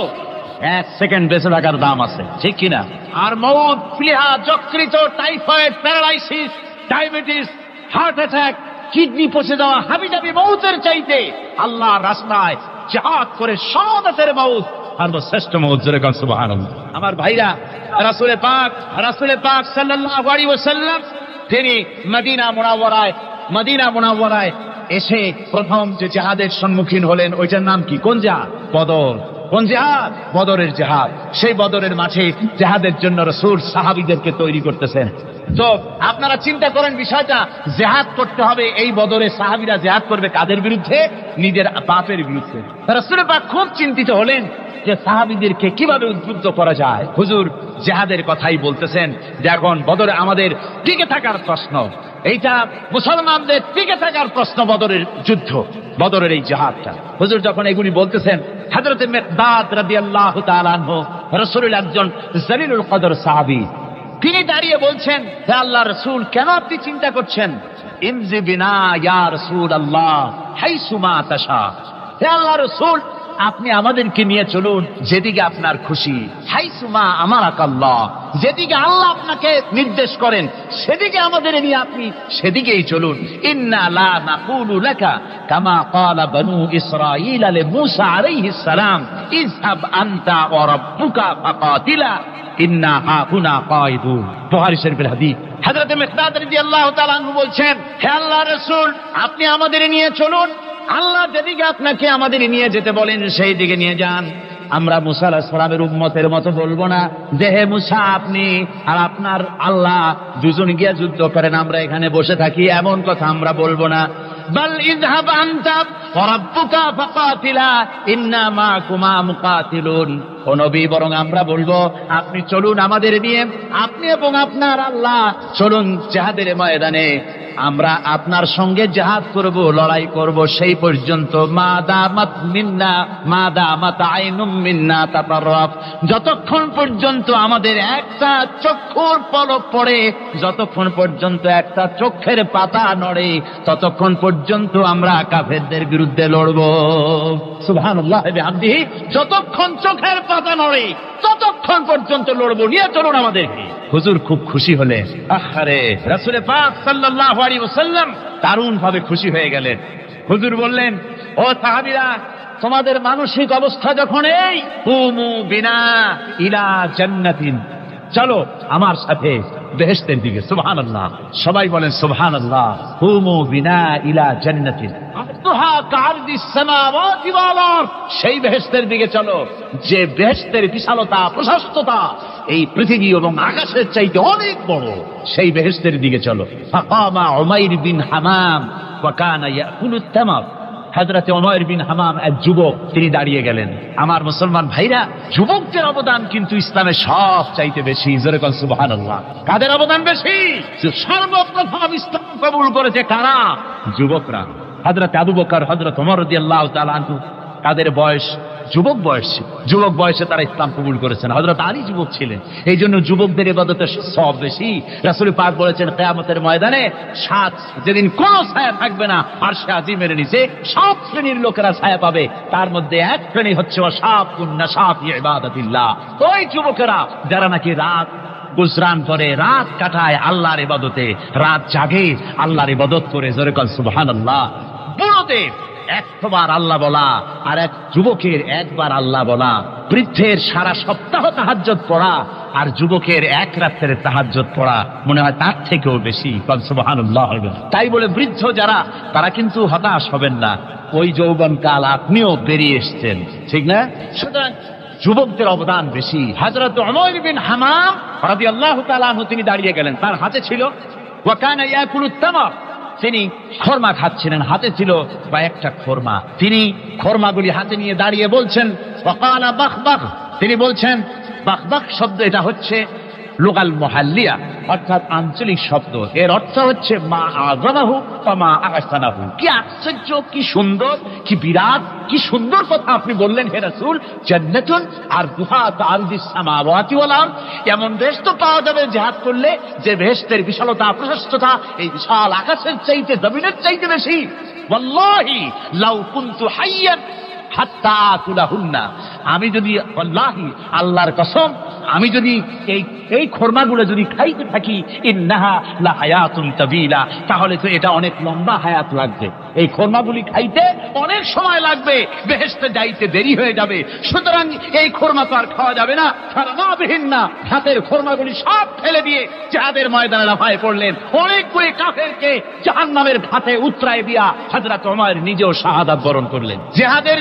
1 সেকেন্ড বেঁচে থাকার দাম আছে, ঠিক কিনা? আর মওত, প্লীহা, যকৃত, typhoid, paralysis, diabetes, heart attack, kidney পচে যাওয়া, হাবিজাবি মওতের চাইতে আল্লাহর রাস্তায় জিহাদ করে শাহাদাতের মওত সর্বশ্রেষ্ঠ মওত। জোরে বলেন সুবহানাল্লাহ। আমার ভাইরা, রাসূল পাক সাল্লাল্লাহু আলাইহি ওয়াসাল্লাম তিনি মদিনা মুনাওয়ারায় এসে প্রথম যে জিহাদের সম্মুখীন হলেন, ওইটার নাম কি? কোন জিহাদ? বদর। কোন জিহাদ? বদরের জিহাদ। সেই বদরের মাঠে জিহাদের জন্য রাসূল সাহাবীদেরকে তৈরি করতেছেন। তো আপনারা চিন্তা করেন বিষয়টা, জিহাদ করতে হবে। এই বদরে সাহাবীরা জিহাদ করবে কাদের বিরুদ্ধে? নিজের বাপের বিরুদ্ধে। রাসূল পাক খুব চিন্তিত হলেন যে সাহাবীদেরকে কিভাবে উদ্বুদ্ধ করা যায়। হুজুর জিহাদের কথাই বলতেছেন যে এখন বদরে আমাদের টিকে থাকার প্রশ্ন, এইটা মুসলমানদের টিকে থাকার প্রশ্ন, বদরের যুদ্ধ, বদরের এই জিহাদটা। হুজুর যখন এগুলি বলতেছেন, হযরত মিকদাদ রাদিয়াল্লাহু তাআলা আনহু, রাসূলের একজন জলিলুল কদর সাহাবী, তিনি দাঁড়িয়ে বলছেন, হে আল্লাহর রাসূল, কেন আপনি চিন্তা করছেন? ইমজি বিনা ইয়া রাসূলুল্লাহ হাইসু মা তাশা। হে আল্লাহর রাসূল, আপনি আমাদেরকে নিয়ে চলুন যেদিকে আপনার খুশি। হাইসুমা আমারাকাল্লাহ, যেদিকে আল্লাহ আপনাকে নির্দেশ করেন সেদিকে আমাদের নিয়ে আপনি সেদিকেই চলুন। ইন্না লা নাকুলু লাকা কামা ক্বালা বনু ইসরাঈল লিমূসা আলাইহিস সালাম, ইযহাব আনতা ওয়া রাব্বুকা ফাকাতিলা ইন্না হাহুনা কায়িদুন। বুখারী শরীফের হাদিস। হযরত মিকদাদ রাদিয়াল্লাহু তাআলা আনহু বলছেন, হে আল্লাহর রাসূল, আপনি আমাদের নিয়ে চলুন। আল্লাহ যেদিকে আপনাকে আমাদের নিয়ে যেতে বলেন সেই দিকে নিয়ে যান। আমরা মুসা আলাইহিস সালামের উম্মতের মতো বলবো না যে হে মুসা, আপনি আর আপনার আল্লাহ দুজন গিয়া যুদ্ধ করেন, আমরা এখানে বসে থাকি, এমন কথা আমরা বলবো না। বাল ইযহাব আনতা ওয়া রাব্বুকা ফাকাতিলা ইন্না মাআকুমা মুকাতিলুন। ও নবী, বরং আমরা বলবো আপনি চলুন আমাদের নিয়ে, আপনি এবং আপনার আল্লাহ চলুন জিহাদের ময়দানে, আমরা আপনার সঙ্গে জিহাদ করব, লড়াই করব সেই পর্যন্ত। মা দামাত মিন্না মা দামাত আইনুম মিন্না তাতাররাফ, যতক্ষণ পর্যন্ত আমাদের একটা চক্ষুর পলক পড়ে, যতক্ষণ পর্যন্ত একটা চোখের পাতা নড়ে, ততক্ষণ পর্যন্ত আমরা কাফেরদের বিরুদ্ধে লড়ব। সুবহানাল্লাহ ওয়া বিহামদিহি, যতক্ষণ চোখের পাতা নড়ে ততক্ষণ পর্যন্ত লড়ব, নিয়ে চলুন আমাদেরকে। হুজুর খুব খুশি হলেন। আহারে, রাসূল পাক সাল্লাল্লাহু আলাইহি ওয়াসাল্লাম দারুণ ভাবে খুশি হয়ে গেলেন। হুজুর বললেন, ও সাহাবীরা, তোমাদের মানসিক অবস্থা যখন এই, কুমু বিনা ইলা জান্নাতিন, চলো আমার সাথে বেহেশতের দিকে। সুবহানাল্লাহ, সবাই বলেন সুবহানাল্লাহ। কুমু বিনা ইলা জান্নাতিন আরদুহা কারদিস সামাওয়াতি ওয়াল আরদ, সেই বেহেশতের দিকে চলো যে বেহেশতের বিশালতা প্রশস্ততা এই পৃথিবী এবং আকাশের চাইতে অনেক বড়, সেই বেহেশতের দিকে চলো। ফাকামা উমাইর বিন হামাম ওয়া কানা ইয়াকুলুত তামার, হযরত উমাইর বিন হামাম এক যুবক, তিনি দাঁড়িয়ে গেলেন। আমার মুসলমান ভাইরা, যুবকদের অবদান কিন্তু ইসলামে সব চাইতে বেশি। জোরে বল সুবহানাল্লাহ। কাদের অবদান বেশি? সর্বপ্রথম ইসলাম কবুল করেছে কারা? যুবকরা। হযরত আবু বকর, হযরত ওমর রাদিয়াল্লাহু তাআলা আনহু, তাদের বয়স যুবক বয়সে, যুবক বয়সে তারা ইসলাম কবুল করেছেন। হযরত আলী যুবক ছিলেন, এই জন্য যুবকদের ইবাদতের সওয়াব বেশি। রাসূল পাক বলেছেন, কিয়ামতের ময়দানে যেদিন কোনো ছায়া থাকবে না, আরশে আজিমের নিচে 7 শ্রেণীর লোকেরা ছায়া পাবে, তার মধ্যে এক শ্রেণী হচ্ছে ওয়াশাবুন নাশা ফি ইবাদাতিল্লাহ, ওই যুবকেরা যারা নাকি রাত গুজরান করে, রাত কাটায় আল্লাহর ইবাদতে, রাত জাগে আল্লাহর ইবাদত করে। জোরে বল সুবহানাল্লাহ। বুড়োদের 100 আল্লাহ বলা আর এক যুবকের একবার আল্লাহ বলা, বৃদ্ধের সারা সপ্তাহ তাহাজ্জুদ পড়া আর যুবকের এক রাতের তাহাজ্জুদ পড়া মনে হয় তার থেকেও বেশি। সুবহানাল্লাহ। তাই বলে বৃদ্ধ যারা, তারা কিন্তু হতাশ হবেন না, ওই যৌবনকাল আপনিও পেরিয়ে এসছেন, ঠিক না? সুতরাং যুবকদের অবদান বেশি। হযরত উমাইর বিন হামাম রাদিয়াল্লাহু তাআলা আনহু, তিনি দাঁড়িয়ে গেলেন, তার হাতে ছিল ওয়া কানা ইয়াকুলুত তামার, তিনি খরমা খাচ্ছিলেন, হাতে ছিল কয়েকটা খরমা, তিনি খরমাগুলি হাতে নিয়ে দাঁড়িয়ে বলছেন ওয়াকালা বাখবাখ, তিনি বলছেন, বাখবাখ শব্দ এটা হচ্ছে লুগাল মুহাল্লিয়া, অর্থাৎ আঞ্চলিক শব্দ। এর অর্থ হচ্ছে মা আযমাহু ওয়া মা আহসানাহু। কি আশ্চর্য, কি সুন্দর, কি বিরাট, কি সুন্দর কথা আপনি বললেন হে রাসূল। জান্নাতুন আরদুহা কারদিস সামাওয়াতি ওয়াল আরদ, এমন দেশ তো পাওয়া যাবে জিহাদ করলে যে বেহেশতের বিশালতা প্রশস্ততা এই বিশাল আকাশের চাইতে, জমিনের চাইতে বেশি। ওয়াল্লাহি লাউ কুনতু হাইয়ান হাত্তা আকুলাহুন্না, আমি যদি, ওয়াল্লাহি আল্লাহর কসম, আমি যদি এই খরমাগুলো যদি খাইতে থাকি, ইন্নাহা লা হায়াতুন তাবিলা, তাহলে তো এটা অনেক লম্বা হায়াত লাগবে। এই খরমাগুলি খাইতে অনেক সময় লাগবে, বেহেশতে যাইতে দেরি হয়ে যাবে। সুতরাং এই খরমা তো আর খাওয়া যাবে না। ফারামাবিহিন না, হাতের খরমাগুলি সব ফেলে দিয়ে জিহাদের ময়দানে লাফায় পড়লেন। অনেকগুলি কাফেরকে জাহান্নামের ঘাটে উতরায় দিয়া হযরত ওমর নিজেও শাহাদাত বরণ করলেন। জিহাদের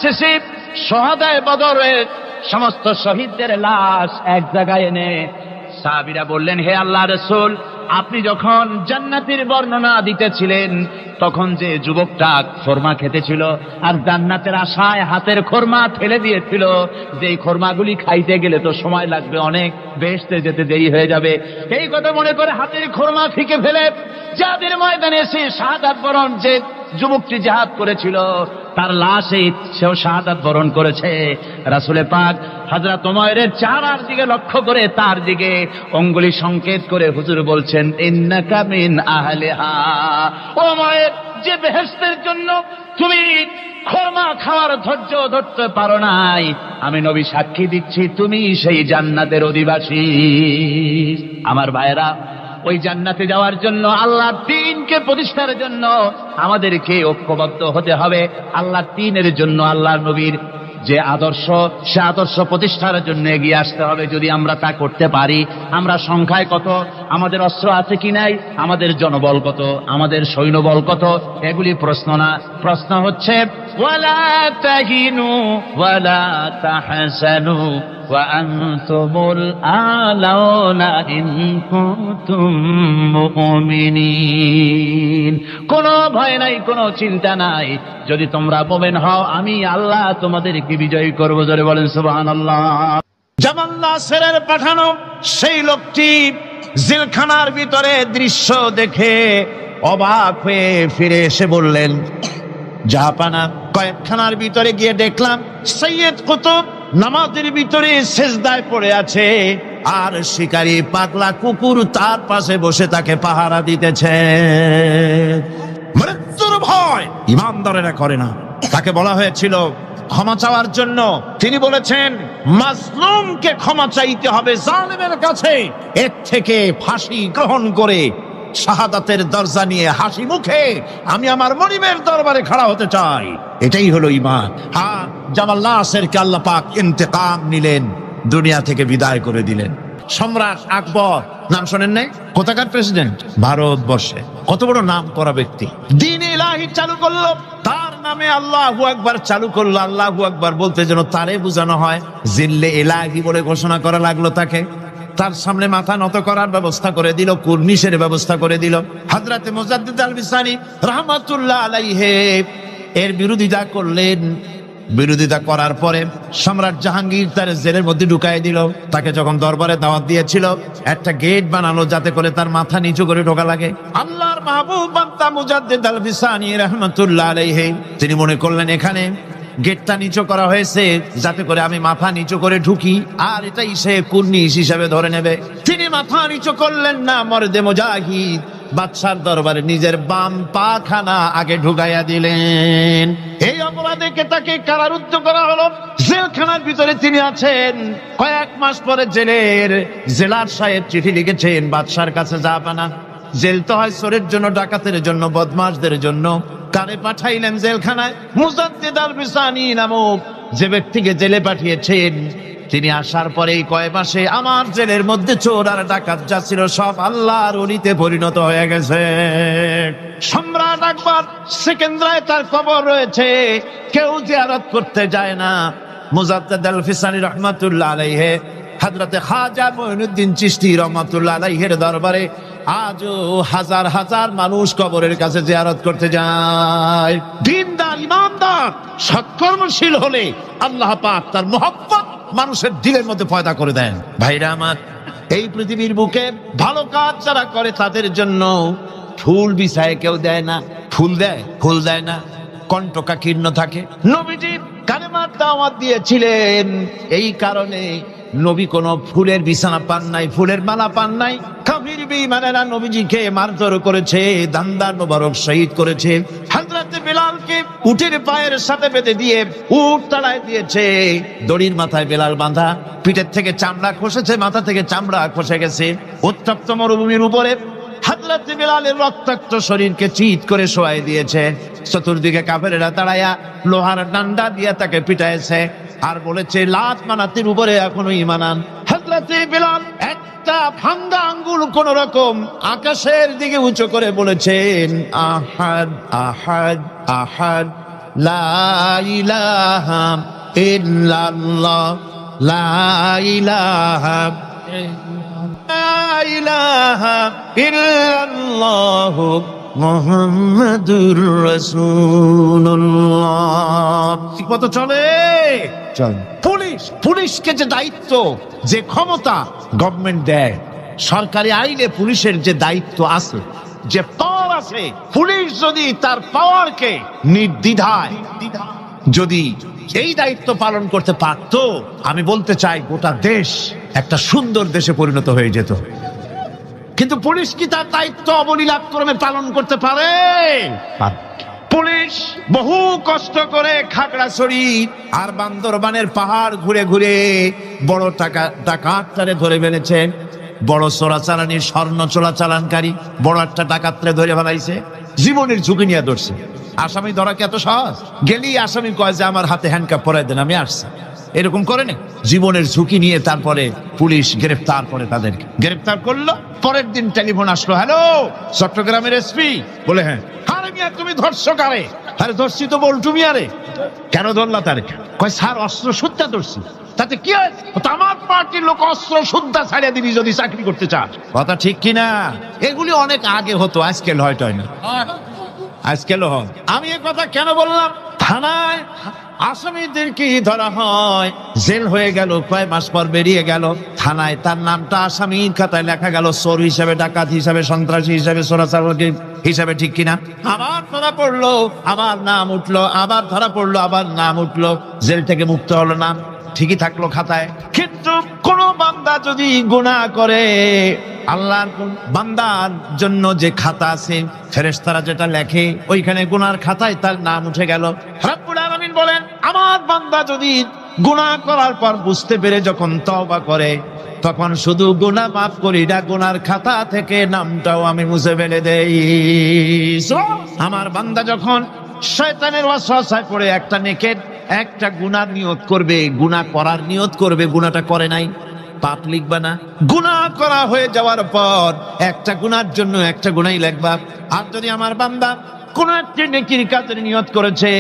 শেষে শহাদায়ে বদরের সমস্ত শহীদদের লাশ এক জায়গায় এনে সাহাবীরা বললেন, হে আল্লাহর রাসূল, আপনি যখন জান্নাতের বর্ণনা দিতেছিলেন তখন যে যুবকটা খরমা খেতেছিল আর জান্নাতের আশায় হাতের খরমা ফেলে দিয়েছিল, যে খরমাগুলি খাইতে গেলে তো সময় লাগবে অনেক, বেহেশতে যেতে দেরি হয়ে যাবে, এই কথা মনে করে হাতের খরমা ফিকে ফেলে জিহাদের ময়দানে এসে শাহাদাত বরণ, যে যুবকটি জিহাদ করেছিল তার লাশে সেও শাহাদাত বরণ করেছে। রাসূল পাক হযরত ওমরের চেহারার দিকে লক্ষ্য করে তার দিকে অঙ্গুলি সংকেত করে হুজুর বলছেন, ইন্নাকা মিন আহলিহা, ওমর, যে বেহেশতের জন্য তুমি খরমা খাওয়ার ধৈর্য ধরতে পারো নাই, আমি নবী সাক্ষী দিচ্ছি তুমি সেই জান্নাতের অধিবাসী। আমার ভাইরা, ওই জান্নাতে যাওয়ার জন্য, আল্লাহর দ্বীনকে প্রতিষ্ঠার জন্য আমাদেরকে ঐক্যবদ্ধ হতে হবে। আল্লাহর দ্বীনের জন্য, আল্লাহর নবীর যে আদর্শ, সে আদর্শ প্রতিষ্ঠার জন্য এগিয়ে আসতে হবে। যদি আমরা তা করতে পারি, আমরা সংখ্যায় কত, আমাদের অস্ত্র আছে কি নাই, আমাদের জনবল কত, আমাদের সৈন্যবল কত, এগুলি প্রশ্ন না। প্রশ্ন হচ্ছে ওয়ালা তাহিনু ওয়ালা তাহসানু وأنتم الأعلون إن كنتم مؤمنين। কোনো ভয় নাই, কোনো চিন্তা নাই, যদি তোমরা মুমিন হও আমি আল্লাহ তোমাদেরকে বিজয়ী করব। জোরে বলেন সুবহানাল্লাহ। জামাল নাসেরের পাঠানো সেই লোকটি জেলখানার ভিতরে দৃশ্য দেখে অবাক হয়ে ফিরে এসে বললেন, জাহাপানা, কয়েকখানার ভিতরে গিয়ে দেখলাম সৈয়দ কুতুব নামাজের ভিতরে সেজদায় পড়ে আছে, আর শিকারী পাগলা কুকুর তার পাশে বসে তাকে পাহারা দিতেছে। মৃত্যুর ভয় ইমানদারেরা করে না। তাকে বলা হয়েছিল ক্ষমা চাওয়ার জন্য, তিনি বলেছেন মাজলুমকে ক্ষমা চাইতে হবে জালেমের কাছে, এর থেকে ফাঁসি গ্রহণ করে শাহাদাতের দরজা নিয়ে হাসি মুখে আমি আমার মনিবের দরবারে খাড়া হতে চাই। এটাই হলো ঈমান। হ্যাঁ, জামাল নাসেরকে আল্লাহ পাক ইন্তেকাম নিলেন, দুনিয়া থেকে বিদায় করে দিলেন। সম্রাট আকবর নাম শোনেন নাই? কোথাকার প্রেসিডেন্ট? ভারতবর্ষে। কত বড় নাম করা ব্যক্তি, দ্বীন ইলাহি চালু করলো, তার নামে আল্লাহু আকবার চালু করলো। আল্লাহু আকবার বলতে যেন তারে বোঝানো হয়, জিল্লে ইলাহি বলে ঘোষণা করা লাগলো তাকে। তার সামনে মাথা নত করার ব্যবস্থা করে দিল, কুর্নিশের ব্যবস্থা করে দিল। হযরতে মুজাদ্দিদ আল বিসানি রাহমাতুল্লাহ আলাইহি এর বিরোধিতা করলেন। বিরোধিতা করার পরে সম্রাট জাহাঙ্গীর তার জেলের মধ্যে ঢুকাই দিল। তাকে যখন দরবারে দাওয়াত দিয়েছিল, একটা গেট বানালো যাতে করে তার মাথা নিচু করে ঢোকা লাগে। আল্লাহর মাহবুব বান্দা মুজাদ্দিদ আল বিসানি রাহমাতুল্লাহ আলাইহি তিনি মনে করলেন এখানে গেটটা নিচু করা হয়েছে যাতে করে আমি মাথা নিচু করে ঢুকি, আর এটাই সে কুর্নিশ হিসাবে ধরে নেবে। তিনি মাথা নিচু করলেন না, মর্দে মুজাহিদ বাদশার দরবারে নিজের বাম পা খানা আগে ঢুকাইয়া দিলেন। এই অপরাধে তাকে কারারুদ্ধ করা হলো। জেলখানার ভিতরে তিনি আছেন। কয়েক মাস পরে জেলার সাহেব চিঠি লিখেছেন বাদশার কাছে, জাহাপানা, জেল তো হয় চোরের জন্য, ডাকাতের জন্য, বদমাশদের জন্য। কারে পাঠাইলেন জেলখানায়? মুজাদ্দিদ আল বিসানি নামক যে ব্যক্তিকে জেলে পাঠিয়েছেন, তিনি আসার পরে কয়েক মাসে আমার জেলের মধ্যে চোর আর ডাকাত যা ছিল সব আল্লাহর ওলিতে পরিণত হয়ে গেছে। সম্রাট আকবর সেকেন্দ্রায় তার কবর রয়েছে, কেউ জিয়ারত করতে যায় না। মুজাদ্দিদ আল বিসানি রাহমাতুল্লাহ আলাইহি হযরতে খাজা মুঈনুদ্দিন চিশতি রাহমাতুল্লাহ আলাইহির দরবারে আজও হাজার হাজার মানুষ কবরের কাছে জিয়ারত করতে যায়। দিনদার, ইমানদার, সৎকর্মশীল হলে আল্লাহ পাক তার মহব্বত মানুষের দিলের মধ্যে পয়দা করে দেন। ভাইরা আমার, এই পৃথিবীর বুকে ভালো কাজ যারা করে তাদের জন্য ফুল বিছায় কেউ দেয় না। ফুল দেয়? ফুল দেয় না, কণ্ঠকা কীর্ণ থাকে। নবীজি কালেমার দাওয়াত দিয়েছিলেন, এই কারণে নবী কোন ফুলের বিছানা পান নাই, ফুলের মালা পান নাই। কাফির বেঈমানেরা নবীজিকে মারধর করেছে, দান্দার মোবারক শহীদ করেছে। হযরত বেলালকে উটের পায়ের সাথে বেঁধে দিয়ে উট তাড়ায় দিয়েছে। দড়ির মাথায় বেলাল বাঁধা, পিঠের থেকে চামড়া খসেছে, মাথা থেকে চামড়া খসে গেছে। উত্তপ্ত মরুভূমির উপরে হযরত বেলালের রক্তাক্ত শরীরকে চিৎ করে শোয়াই দিয়েছে। চতুর্দিকে কাফেরেরা দাঁড়ায়া লোহার ডান্ডা দিয়ে তাকে পিটাইছে, আর বলেছে লাত মানাতের উপরে এখনো ঈমান আন। হযরত বেলাল একটা ভাঙ্গা আঙ্গুল কোন রকম আকাশের দিকে উঁচু করে বলেছেন, আহাদ আহাদ আহাদ, লা ইলাহা ইল্লাল্লাহ, লা ইলাহা ইলাহা ইল্লাল্লাহ মুহাম্মাদুর রাসূলুল্লাহ। কত চলে? পুলিশকে যে দায়িত্ব, যে ক্ষমতা গভর্নমেন্ট দেয়, সরকারি আইনে পুলিশের যে দায়িত্ব আছে, যে পাওয়ার আছে, পুলিশ যদি তার পাওয়ারকে নির্দ্বিধায় যদি এই দায়িত্ব পালন করতে পারত, আমি বলতে চাই গোটা দেশ একটা সুন্দর দেশে পরিণত হয়ে যেত। কিন্তু পুলিশ কি তার দায়িত্ব অবলীলাক্রমে পালন করতে পারে? পুলিশ বহু কষ্ট করে খাগড়াছড়ি আর বান্দরবানের পাহাড় ঘুরে ঘুরে বড় ডাকাতরে ধরে ফেলেছে। বড় চোরাচালানি, স্বর্ণ চোরাচালানকারী বড় একটা ডাকাতরে ধরে ফেলাইছে, জীবনের ঝুঁকি নিয়ে ধরছে। আসামি ধরা কি এত সহজ? গেলেই আসামি কয় যে আমার হাতে হ্যান্ডকাপ পরাই দেন, আমি আসছি। এরকম করে না, জীবনের ঝুঁকি নিয়ে তারপরে পুলিশ গ্রেফতার করে, তাদেরকে গ্রেফতার করলো। পরের দিন টেলিফোন আসলো, হ্যালো চট্টগ্রামের এসপি? বলে হ্যাঁ। আরে মিয়া তুমি ধরছো কারে? আরে ধরছি তো বল্টু মিয়ারে। কেন ধরলা তার? কয় স্যার অস্ত্র শুদ্ধা ধরছি। তাতে কি হয়েছে? তো আমার পার্টির লোক অস্ত্র শুদ্ধা ছাড়িয়ে দিবি যদি চাকরি করতে চাস। কথা ঠিক কিনা? এগুলি অনেক আগে হতো, আজকাল হয়তো হয় না, আজকালও হয়। আমি এ কথা কেন বললাম? থানায় আসামিদেরকে ধরা হয়, জেল হয়ে গেল, কয় মাস পর বেরিয়ে গেল, থানায় তার নামটা আসামির খাতায় লেখা গেল চোর হিসাবে, ডাকাত হিসাবে, সন্ত্রাসী হিসাবে, চোরাচালাকি হিসাবে, ঠিক কিনা? আবার ধরা পড়লো, আবার নাম উঠলো, আবার ধরা পড়লো, আবার নাম উঠলো, জেল থেকে মুক্ত হলো, নাম ঠিকই থাকলো খাতায়। কিন্তু কোন বান্দা যদি গুনাহ করে, আল্লাহর বান্দার জন্য যে খাতা আছে, ফেরেশতারা যেটা লেখে, ওইখানে গুনার খাতায় তার নাম উঠে গেল। রব্বুল আলামিন বলেন, আমার বান্দা যদি গুনাহ করার পর বুঝতে পেরে যখন তওবা করে, তখন শুধু গুনাহ মাফ করি না, গুনার খাতা থেকে নামটাও আমি মুছে ফেলে দেই। আমার বান্দা যখন শয়তানের ওয়াসওয়াসায় পড়ে একটা নেকের একটা গুনার নিয়ত করবে, গুনাহ করার নিয়ত করবে, গুনাহটা করে নাই, পাপ লিখবা না? গুনাহ করা হয়ে যাওয়ার পর একটা গুনার জন্য একটা গুনাহই লিখবা। আর যদি আমার বান্দা কোন একটি নেকির কাজের নিয়ত করেছে,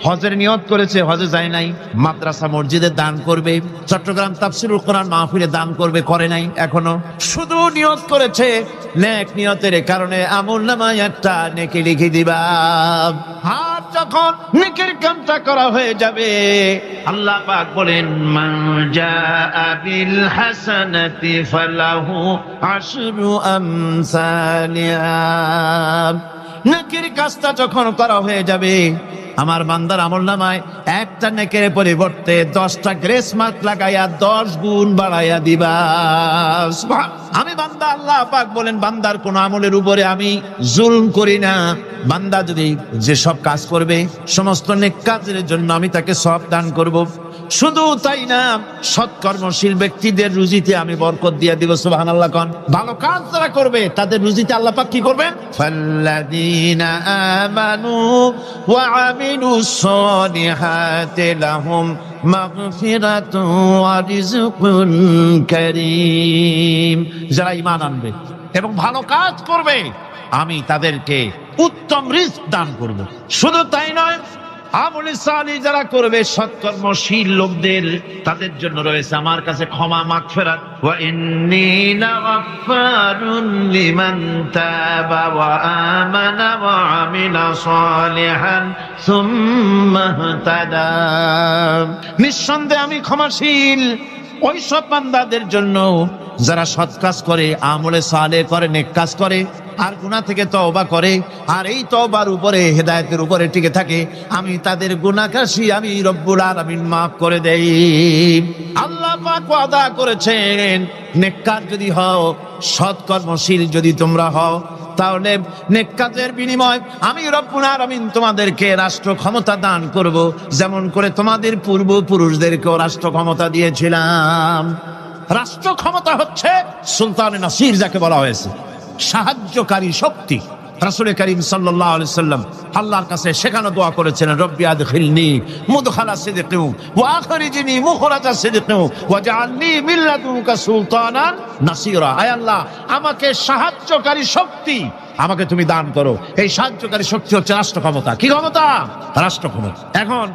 হজের নিয়ত করেছে, হজে যায় নাই, মাদ্রাসা মসজিদে দান করবে, চট্টগ্রাম তাফসীরুল কোরআন মাহফিলে দান করবে, করে নাই এখনো, শুধু নিয়ত করেছে, নেক নিয়তের কারণে আমলনামায় একটা নেকি লিখে দিবা। আর যখন নেকির কামটা করা হয়ে যাবে, আল্লাহ পাক বলেন, মান জাআ বিল হাসানাতি ফালাহু আশরু আমসালিহা। নেকির কাজটা যখন করা হয়ে যাবে, আমার বান্দার আমলনামায় একটা নেকের পরিবর্তে 10টা গ্রেস মার্ক লাগাইয়া 10 গুণ বাড়াইয়া দিবা। আমি বান্দা, আল্লাহ পাক বলেন, বান্দার কোন আমলের উপরে আমি জুলম করি না। বান্দা যদি যে সব কাজ করবে, সমস্ত নেক কাজের জন্য আমি তাকে সব দান করব। শুধু তাই না, সৎকর্মশীল ব্যক্তিদের রুজিতে আমি বরকত দিয়ে দিব। সুবহানাল্লাহ কোন। ভালো কাজ যারা করবে তাদের রুজিতে আল্লাহ পাক কি করবেন? ফাল্লাযীনা আমানু ওয়া আমিলুস সালিহাতি লাহুম মাগফিরাতুন ওয়া রিজকুন কারীম। যারা ঈমান আনবে এবং ভালো কাজ করবে, আমি তাদেরকে উত্তম রিজক দান করব। শুধু তাই নয়, আমলে সালিহ যারা করবে, সৎকর্মশীল লোকদের, তাদের জন্য রয়েছে আমার কাছে ক্ষমা, মাগফিরাত। ওয়া ইন্নী লাগাফফারুন লিমান তাবা ওয়া আমানা ওয়া আমিলা সালিহান সুম্মা ইহতাদা। নিঃসন্দেহে আমি ক্ষমাশীল ওই সব বান্দাদের জন্য যারা সৎ কাজ করে, আমলে সালেহ করে, নেক কাজ করে, আর গুনাহ থেকে তওবা করে, আর এই তওবার উপরে, হেদায়েতের উপরে টিকে থাকে, আমি তাদের গুনাহকাশী আমি রব্বুল আলামিন মাফ করে দেই। আল্লাহ পাক ওয়াদা করেছেন, নেককার যদি হও, সৎকর্মশীল যদি তোমরা হও, তাহলে নেক কাজের বিনিময় আমি রব্বুল আলামিন তোমাদেরকে রাষ্ট্র ক্ষমতা দান করব, যেমন করে তোমাদের পূর্বপুরুষদেরকেও রাষ্ট্র ক্ষমতা দিয়েছিলাম। রাষ্ট্র ক্ষমতা হচ্ছে সুলতানে নাসির, যাকে বলা হয়েছে সাহায্যকারী শক্তি। রাসূল করিম সাল্লাল্লাহু আলাইহি সাল্লাম আল্লাহর কাছে সেখানে দোয়া করেছিলেন, রব্বি আদখিলনি মুদখালা সিদকিন ওয়া আখরিজনি মুখরাজা সিদকিন ওয়াজআলনি মিন লাদুনকা সুলতানান নাসিরা। আয় আল্লাহ, আমাকে সাহায্যকারী শক্তি আমাকে তুমি দান করো। এই সাহায্যকারী শক্তি হচ্ছে রাষ্ট্র ক্ষমতা। কি ক্ষমতা? রাষ্ট্র ক্ষমতা। এখন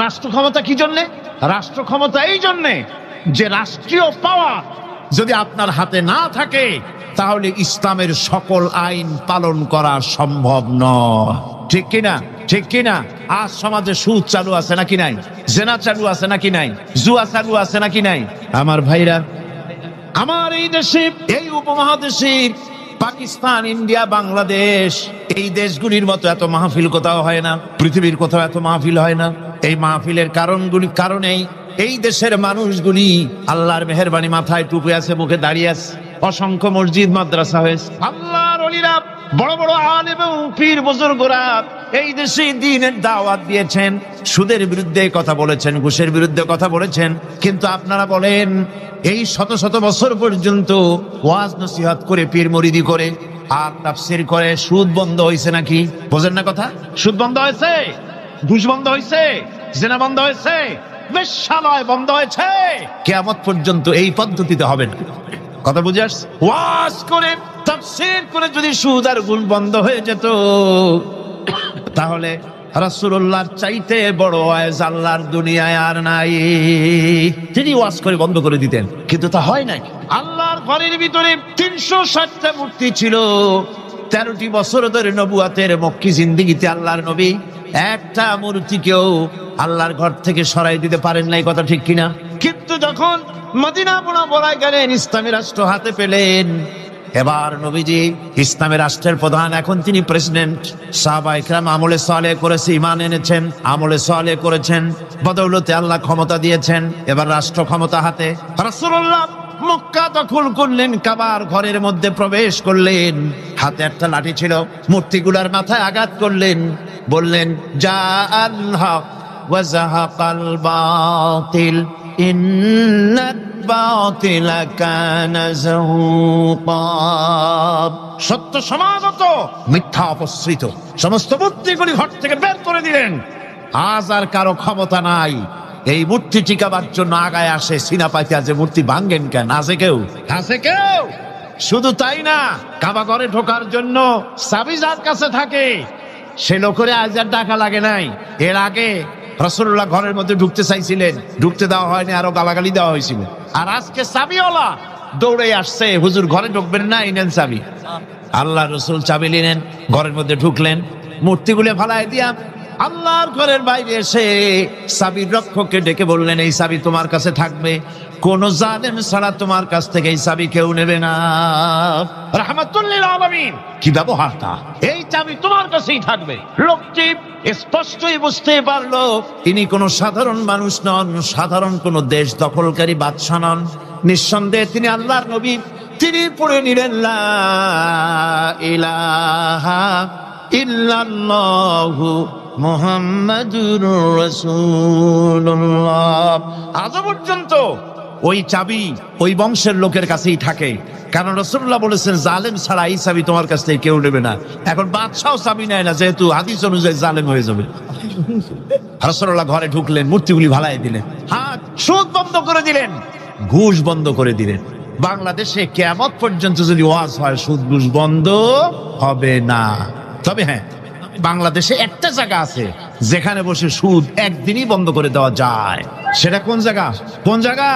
রাষ্ট্র ক্ষমতা কি জন্যে? রাষ্ট্র ক্ষমতা এই জন্যে যে রাষ্ট্রীয় পাওয়ার যদি আপনার হাতে না থাকে, তাহলে ইসলামের সকল আইন পালন করা সম্ভব নয়। ঠিক কিনা? ঠিক কিনা? আজ সমাজে সুদ চালু আছে নাকি নাই? জেনা চালু আছে নাকি নাই? জুয়া চালু আছে নাকি নাই? আমার ভাইরা, আমার এই দেশে, এই উপমহাদেশে, পাকিস্তান, ইন্ডিয়া, বাংলাদেশ, এই দেশগুলির মতো এত মাহফিল কোথাও হয় না, পৃথিবীর কোথাও এত মাহফিল হয় না। এই মাহফিলের কারণেই এই দেশের মানুষগুলি আল্লাহর মেহেরবানি, মাথায় টুপি আছে, মুখে দাঁড়িয়ে আছে, অসংখ্য মসজিদ মাদ্রাসা হয়েছে। আল্লাহর ওলিরা, বড় বড় আলেম এবং পীর বুজুর্গরা এই দেশে দ্বীনের দাওয়াত দিয়েছেন, সুদের বিরুদ্ধে কথা বলেছেন, ঘুষের বিরুদ্ধে কথা বলেছেন। কিন্তু আপনারা বলেন, এই শত শত বছর পর্যন্ত ওয়াজ নসিহত করে, পীর মুরিদি করে, আর তাফসীর করে, সুদ বন্ধ হয়েছে নাকি? বোঝেন না কথা? সুদ বন্ধ হয়েছে, ঘুষ বন্ধ হয়েছে, জেনা বন্ধ হয়েছে, বেশ্যালয় বন্ধ হয়েছে। কিয়ামত পর্যন্ত এই পদ্ধতিতে হবে না। কথা বুঝে আসছে? ওয়াজ করে, তাফসীর করে যদি সুদ আর ঘুষ বন্ধ হয়ে যেত, তাহলে রাসূলুল্লাহর চাইতে বড় ওয়াজ আল্লাহর দুনিয়ায় আর নাই। তিনি ওয়াজ করে বন্ধ করে দিতেন, কিন্তু তা হয় নাই। আল্লাহর ঘরের ভিতরে 360টা মূর্তি ছিল। 13টি বছর ধরে নবুয়াতের মক্কি জিন্দেগিতে আল্লাহর নবী একটা মূর্তিকেও আল্লাহর ঘর থেকে সরাই দিতে পারেন নাই, কথা ঠিক কিনা? কিন্তু যখন মদিনা মুনাওয়ারায় গেলেন, ইসলামী রাষ্ট্র হাতে পেলেন, এবার নবীজি ইসলামী রাষ্ট্রের প্রধান, এখন তিনি প্রেসিডেন্ট। সাহাবায়ে কেরাম আমলে সালেহ করেছে, ঈমান এনেছেন, আমলে সালেহ করেছেন, বদৌলতে আল্লাহ ক্ষমতা দিয়েছেন। এবার রাষ্ট্র ক্ষমতা হাতে। রাসূলুল্লাহ মক্কা দখল করলেন, কাবার ঘরের মধ্যে প্রবেশ করলেন, হাতে একটা লাঠি ছিল, মূর্তিগুলার মাথায় আঘাত করলেন, বললেন জা আল হক ওয়া যাহাকাল বাতিল ইন্নাল বাতিলা কানা যাহুকা। সত্য সমাগত, মিথ্যা অপসৃত। সমস্ত মূর্তিগুলি ঘর থেকে বের করে দিলেন। আজ আর কারো ক্ষমতা নাই এই মূর্তি টিকাবার জন্য আগায় আসে সিনা পাইতে, যে মূর্তি ভাঙ্গেন কেন? আছে কেউ? আছে কেউ? শুধু তাই না, কাবা ঘরে ঢোকার জন্য চাবি যার কাছে থাকে সে লোকের আজ আর ডাকা লাগে নাই। এর আগে রাসূলুল্লাহ ঘরের মধ্যে ঢুকতে চাইছিলেন, ঢুকতে দেওয়া হয়নি, আরো গালাগালি দেওয়া হয়েছিল। আর আজকে চাবিওয়ালা দৌড়ে আসছে, হুজুর ঘরে ঢুকবেন না, এই নেন চাবি। আল্লাহ রসুল চাবি নিলেন, ঘরের মধ্যে ঢুকলেন, মূর্তিগুলো ফালাই দিয়া আল্লাহর ঘরের বাইরে এসে চাবির রক্ষককে ডেকে বললেন, এই চাবি তোমার কাছে থাকবে, কোন জালেম ছাড়া তোমার কাছ থেকে এই চাবি কেউ নেবে না। রাহমাতুল লিল আলামিন, কি ব্যবহারটা! এই চাবি তোমার কাছেই থাকবে। লোকটি স্পষ্টই বুঝতে পারলো তিনি কোন সাধারণ মানুষ নন, সাধারণ কোন দেশ দখলকারী বাদশা নন। নিঃসন্দেহে তিনি আল্লাহর নবী। তিনি পড়ে নিলেন লা ইলাহা ইল্লাল্লাহু মুহাম্মাদুর রাসূলুল্লাহ। আজ পর্যন্ত ওই চাবি ওই বংশের লোকের কাছেই থাকে, কারণ রাসূলুল্লাহ বলেছেন জালেম ছাড়া এই চাবি তোমার কাছ থেকে কেউ নেবে না। এখন বাদশাও চাবি নেয় না, যেহেতু হাদিস অনুযায়ী জালেম হয়ে যাবে। রাসূলুল্লাহ ঘরে ঢুকলেন, মূর্তিগুলি ভালাই দিলেন, হাত সুদ বন্ধ করে দিলেন, ঘুষ বন্ধ করে দিলেন। বাংলাদেশে কিয়ামত পর্যন্ত যদি ওয়াজ হয়, সুদ ঘুষ বন্ধ হবে না। তবে হ্যাঁ, বাংলাদেশে একটা জায়গা আছে যেখানে বসে সুদ একদিনই বন্ধ করে দেওয়া যায়। সেটা কোন জায়গা? কোন জায়গা?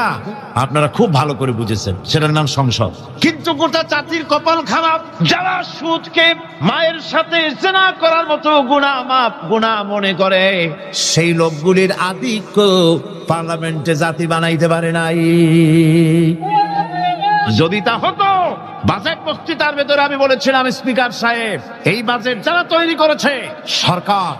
আপনারা খুব ভালো করে বুঝেছেন, সেটার নাম সংসদ। কিন্তু গোটা জাতির কপাল খারাপ, যারা সুদকে মায়ের সাথে জিনা করার মতো গুনাহ মনে করে, সেই লোকগুলির আধিক্য পার্লামেন্টে জাতি বানাইতে পারে নাই। যদি তা হতো, বাজেট বক্তৃতার ভেতরে আমি বলেছিলাম, স্পিকার সাহেব, এই বাজেট যারা তৈরি করেছে সরকার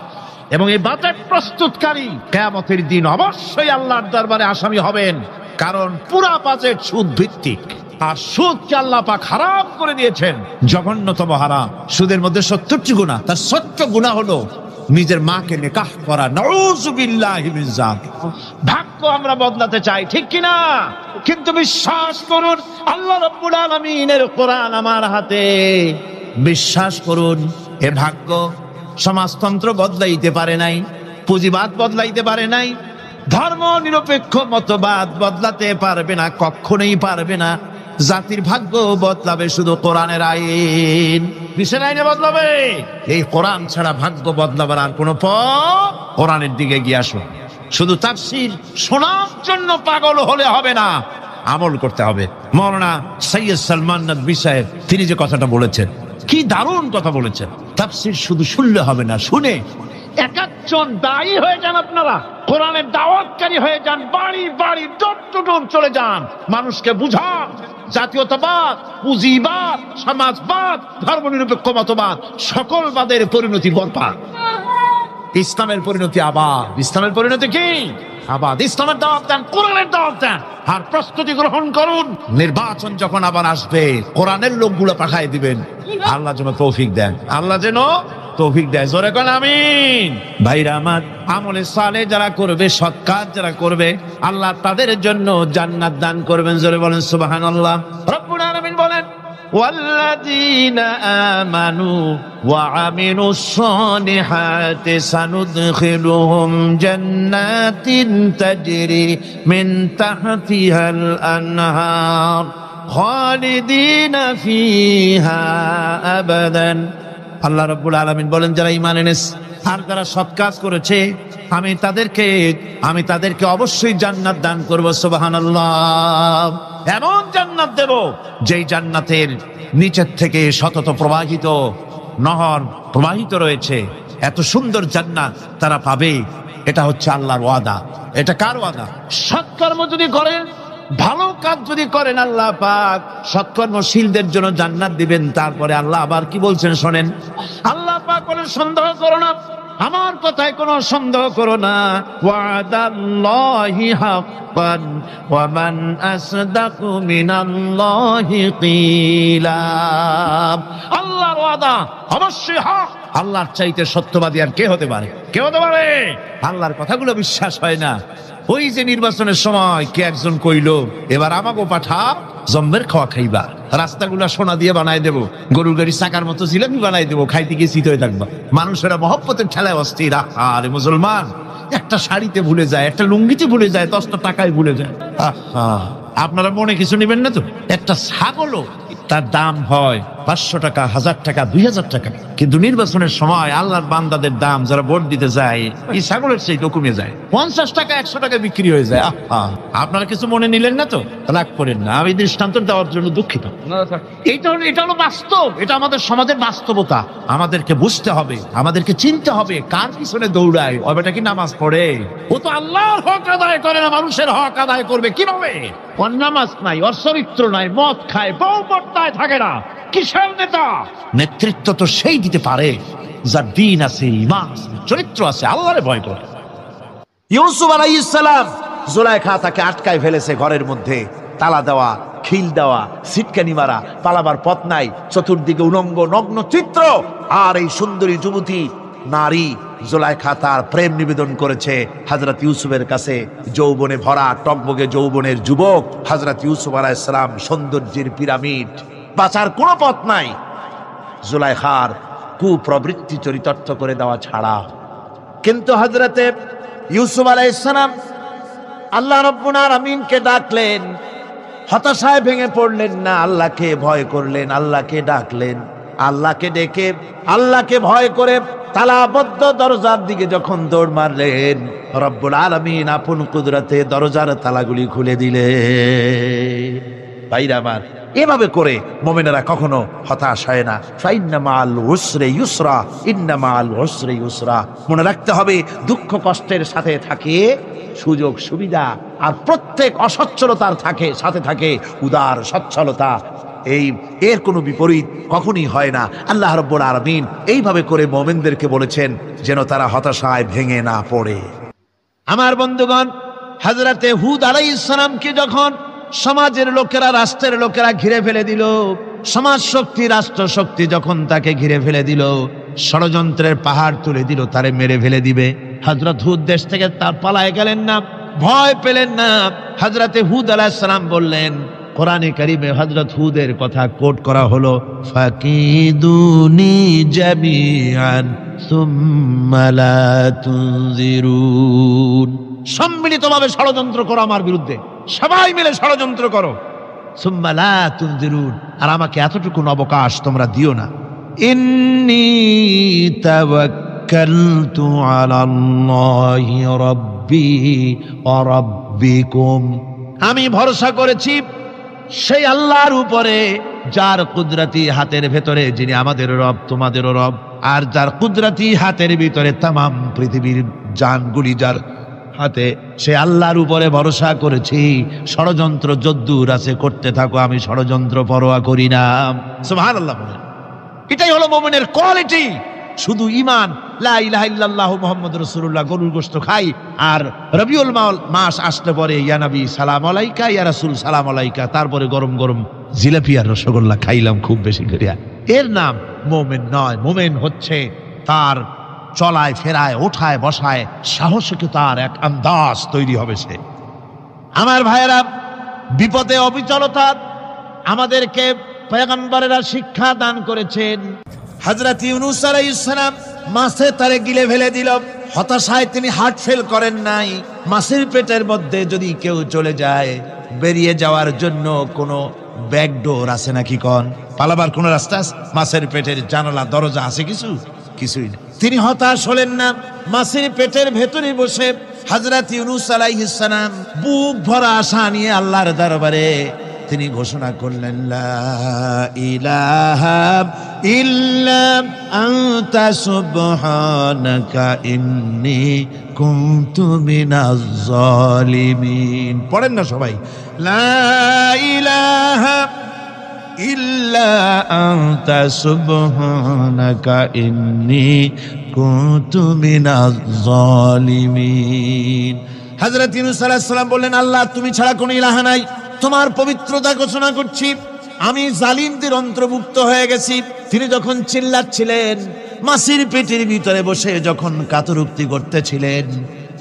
এবং এই বাজেট প্রস্তুতকারী, কিয়ামতের দিন অবশ্যই আল্লাহর দরবারে আসামি হবেন, কারণ পুরা বাজেট সুদ ভিত্তিক। আর সুদকে আল্লাহ পাক হারাম করে দিয়েছেন, জঘন্যতম হারাম। সুদের মধ্যে 70টি গুনাহ, তার 70 গুনাহ হলো নিজের মাকে নিকাহ করা। নাউযুবিল্লাহি মিন যালিক। ভাগ্য আমরা বদলাতে চাই, ঠিক কিনা? কিন্তু বিশ্বাস করুন, আল্লাহ রাব্বুল আলামিনের কোরআন আমার হাতে। বিশ্বাস করুন, এ ভাগ্য সমাজতন্ত্র বদলাইতে পারে নাই, পুঁজিবাদ বদলাইতে পারে নাই, ধর্ম নিরপেক্ষ মতবাদ বদলাতে পারবে না, কখনোই পারবে না। জাতির ভাগ্য বদলাবে শুধু কোরআনের আইন, কিসের আইনে বদলাবে? এই কোরআন ছাড়া ভাগ্য বদলাবার আর কোনো পথ। কোরআনের দিকে গিয়ে আসুন। শুধু তাফসীর শোনার জন্য পাগল হলে হবে না, আমল করতে হবে। মাওলানা সৈয়দ সালমান নদভী সাহেব, তিনি যে কথাটা বলেছেন, কি দারুণ কথা বলেছেন। তাফসীর শুধু শুনলে হবে না, শুনে একজন দায়ী হয়ে যান। আপনারা কোরআনের দাওয়াতকারী হয়ে যান, বাড়ি বাড়ি ডোর টু ডোর চলে যান, মানুষকে বুঝান জাতীয়তাবাদ, পুঁজিবাদ, সমাজবাদ, ধর্মনিরপেক্ষ মতবাদ, সকল বাদের পরিণতি বরবাদ। ইসলামের পরিণতি আবাদ। ইসলামের পরিণতি কি? আবাদ। ইসলামের দাওয়াত দেন, কোরআনের দাওয়াত দেন, আর প্রস্তুতি গ্রহণ করুন। নির্বাচন যখন আবার আসবে, কোরআনের লোকগুলো পাঠায় দিবেন। আল্লাহ যেন তৌফিক দেন, আল্লাহ যেন তৌফিক দেয়। জোরে কোন আমিন। ভাইরা আমার, আমলে সালেহ যারা করবে, সৎ কাজ যারা করবে, আল্লাহ তাদের জন্য জান্নাত দান করবেন। জোরে বলেন সুবহানাল্লাহ। রব্বুল আলামিন বলেন, ওয়াল্লাযীনা আমানু ওয়া আমিলুস সালিহাতি সানুদখিলুহুম জান্নাতিন তাজরি মিন তাহতিহাল আনহার খালিদিনা ফিহা আবাদান। আল্লাহ রাব্বুল আলামিন বলেন, যারা ঈমান এনেছে, আর যারা সৎ কাজ করেছে আমি তাদেরকে অবশ্যই জান্নাত দান করব। সুবহানাল্লাহ। এমন জান্নাত দেব যেই জান্নাতের নিচের থেকে সতত প্রবাহিত নহর প্রবাহিত রয়েছে। এত সুন্দর জান্নাত তারা পাবে। এটা হচ্ছে আল্লাহর ওয়াদা। এটা কার ওয়াদা? সৎকর্ম যদি করেন, ভালো কাজ যদি করেন, আল্লাহ পাক সৎকর্মশীলদের জন্য জান্নাত দিবেন। তারপরে আল্লাহ আবার কি বলছেন শোনেন। আল্লাহ পাক বলেন, সন্দেহ করো না, আমার কথায় কোনো সন্দেহ করো না। ওয়াদাল্লাহি হাক্কান ওয়া মান আসদাকু মিনাল্লাহি কিলা। আল্লাহর ওয়াদা অবশ্যই হক। আল্লাহর চাইতে সত্যবাদী আর কে হতে পারে? কে হতে পারে? আল্লাহর কথাগুলো বিশ্বাস হয় না। ওই যে নির্বাচনের সময় কে একজন কইল, এবার আমাকে পাঠা জম্বের খাওয়া খাইবা, রাস্তাগুলা সোনা দিয়ে বানাই দেবো, গরুর গাড়ি চাকার মতো জিলাপি বানাই দেবো, খাইতে গিয়ে শীত হয়ে থাকবা। মানুষেরা মহব্বতের ঠেলায় অস্থির। আরে মুসলমান, একটা শাড়িতে ভুলে যায়, একটা লুঙ্গিতে ভুলে যায়, 10টা টাকায় ভুলে যায়। আপনারা মনে কিছু নেবেন না তো? একটা ছাগলও তার দাম হয় 500 টাকা, 1000 টাকা, 2000 টাকা, কিন্তু নির্বাচনের সময় আল্লাহর বান্দাদের দাম যারা ভোট দিতে যায় এই ছাগলের সেই কমে যায়, 50 টাকা 100 টাকা বিক্রি হয়ে যায়। আপনারা কিছু মনে নিলেন না তো? রাগ করেন না, আমি দৃষ্টান্ত দেওয়ার জন্য দুঃখিত। এটা হলো বাস্তব, এটা আমাদের সমাজের বাস্তবতা। আমাদেরকে বুঝতে হবে, আমাদেরকে চিনতে হবে কার পিছনে দৌড়ায়। ও বেটা কি নামাজ পড়ে? ও তো আল্লাহর হক আদায় করে না, মানুষের হক আদায় করবে কিভাবে? ওর নামাজ নাই, ওর চরিত্র নাই, মদ খায়, বউ পর্দায় থাকে না, কিসের নেতা? নেতৃত্ব তো সেই দিতে পারে যার দিন আছে, ঈমান আছে, চরিত্র আছে, আল্লাহরে ভয় করে। ইউসুফ আলাইহিস সালাম, জুলাইখা তাকে আটকায় ফেলেছে ঘরের মধ্যে, তালা দেওয়া, খিল দেওয়া, সিটকানি মারা, পালাবার পথ নাই, চতুর্দিকে উলঙ্গ নগ্ন চিত্র। আর এই সুন্দরী যুবতী নারী জুলাইখা তার প্রেম নিবেদন করেছে হযরত ইউসুফের কাছে। যৌবনে ভরা টকবগে যৌবনের যুবক হযরত ইউসুফ আলাইহিস সালাম, সৌন্দর্যের পিরামিড, বাঁচার কোনো পথ নাই জুলাইখার কুপ্রবৃত্তি চরিতার্থ করে দেওয়া ছাড়া। কিন্তু হযরতে ইউসুফ আলাইহিস সালাম আল্লাহ রাব্বুল আলামিনকে ডাকলেন, হতাশায় ভেঙে পড়লেন না, আল্লাহকে ভয় করলেন, আল্লাহকে ডাকলেন। আল্লাহকে ডেকে, আল্লাহকে ভয় করে তালাবদ্ধ দরজার দিকে যখন দৌড় মারলেন, রব্বুল আলামিন আপন কুদরতে দরজার তালাগুলি খুলে দিলেন। ভাইরা আমার, এভাবে করে মুমিনেরা কখনো হতাশ হয় না। ফাইন্না মাআল উসরি ইউসরা, ইন্না মাআল উসরি ইউসরা। মনে রাখতে হবে, দুঃখ কষ্টের সাথে থাকে সুযোগ সুবিধা, আর প্রত্যেক অসচ্ছলতার সাথে থাকে উদার সচ্ছলতা। এর কোনো বিপরীত কখনই হয় না। আল্লাহ রাব্বুল আলামিন এইভাবে করে মুমিনদেরকে বলেছেন যেন তারা হতাশায় ভেঙে না পড়ে। আমার বন্ধুগণ, হযরতে হুদ আলাইহিস সালামকে যখন সমাজের লোকেরা, রাষ্ট্রের লোকেরা ঘিরে ফেলে দিল, সমাজ শক্তি, রাষ্ট্র শক্তি যখন তাকে ঘিরে ফেলে দিল, ষড়যন্ত্রের পাহাড় তুলে দিল, তারে মেরে ফেলে দিবে, হযরত হুদ দেশ থেকে তার পালায় গেলেন না, ভয় পেলেন না। হযরতে হুদ আলাইহিস সালাম বললেন, কোরআনে কারিমে হযরত হুদের কথা কোট করা হলো, ফাকিদুনি জামিআন সুম্মা লা তুনজিরুন। সম্মিলিতভাবে ষড়যন্ত্র করো আমার বিরুদ্ধে, সবাই মিলে ষড়যন্ত্র করো, সুম্মা লা তুনজিরুন, আর আমাকে এতটুকু অবকাশ তোমরা দিও না। ইন্নী তাওয়াক্কালতু আলাল্লাহি রাব্বি ওয়া রাব্বিকুম। আমি ভরসা করেছি সেই আল্লাহর উপরে যার কুদরতি হাতের ভেতরে, যিনি আমাদের রব, তোমাদেরও রব, আর যার কুদরতি হাতের ভিতরে তামাম পৃথিবীর জানগুলি যার হাতে, সে আল্লাহর উপরে ভরসা করেছি। ষড়যন্ত্র যদ্দূর আছে করতে থাকো, আমি ষড়যন্ত্র পরোয়া করি না। সুবহানাল্লাহ। এটাই হলো মুমিনের কোয়ালিটি। শুধু ঈমান, লা ইলাহা ইল্লাল্লাহু মুহাম্মাদুর রাসূলুল্লাহ, গরুর গোশত খাই, আর রবিউল মাস আসলে পরে ইয়া নবী সালাম আলাইকা, ইয়া রাসূল সালাম আলাইকা, তারপরে গরম গরম জিলাপি আর রসগোল্লা খাইলাম খুব বেশি করিয়া, এর নাম মুমিন নয়। মুমিন হচ্ছে তার চলায় ফেরায়, ওঠায় বসায় সাহসিকতার এক আন্দাজ তৈরি হবে সে। আমার ভাইয়েরা, বিপদে অবিচলতা আমাদেরকে পয়গম্বরেরা শিক্ষা দান করেছেন। হযরত ইউনূস আলাইহিস সালাম মাছে তারে গিলে ফেলে দিল, হতাশায় তিনি হার্ট ফেল করেন নাই। মাছের পেটের মধ্যে যদি কেউ চলে যায়, বেরিয়ে যাওয়ার জন্য কোনো ব্যাক ডোর আছে নাকি? পালাবার কোনো রাস্তা? মাছের পেটের জানালা দরজা আছে কিছু? কিছুই না। তিনি হতাশ হলেন না, মাছের পেটের ভেতরে বসে হযরত ইউনূস আলাইহিস সালাম বুক ভরা আশা নিয়ে আল্লাহর দরবারে তিনি ঘোষণা করলেন, লা ইলাহা ইল্লা আনতা সুবহানাকা ইন্নী কুনতু মিনাজ জালিমিন। পড়েন না সবাই, লা ইলাহা ইল্লা আনতা সুবহানাকা ইন্নী কুনতু মিনাজ জালিমিন। হযরত ইউনূস আলাইহিস সালাম বললেন, আল্লাহ তুমি ছাড়া কোনো ইলাহ নাই, তোমার পবিত্রতা ঘোষণা করছি, আমি জালিমদের অন্তর্ভুক্ত হয়ে গেছি। তিনি যখন চিল্লাচ্ছিলেন, মাছের পেটের ভিতরে বসে যখন কাতরুক্তি করতেছিলেন,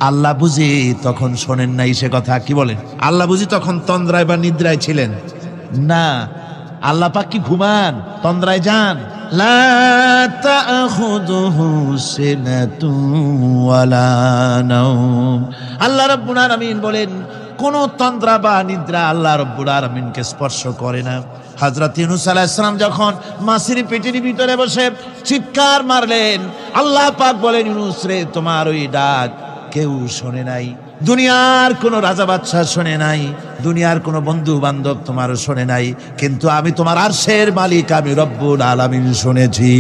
আল্লাহ বুঝি তখন শোনেন নাই সে কথা? কি বলেন? আল্লাহ বুঝি তখন তন্দ্রায় বা নিদ্রায় ছিলেন? না, আল্লাহ পাক কি ঘুমান? তন্দ্রায় যান? লা তাখুযুহু সিনাতুন ওয়ালা নাওম। আল্লাহ রাব্বুল আলামিন বলেন, কোন তন্দ্রা বা নিদ্রা আল্লাহ রাব্বুল আলামিনকে স্পর্শ করে না। হযরত ইউনূস আলাইহিস সালাম যখন মাছের পেটের ভিতরে বসে চিৎকার মারলেন, আল্লাহ পাক বলেন, ইউনূস রে, তোমার ওই ডাক কেউ শোনে নাই, দুনিয়ার কোনো রাজা বাদশাহ শোনে নাই, দুনিয়ার কোনো বন্ধু বান্ধব তোমারও শোনে নাই, কিন্তু আমি তোমার আরশের মালিক, আমি রব্বুল আলামিন শুনেছি।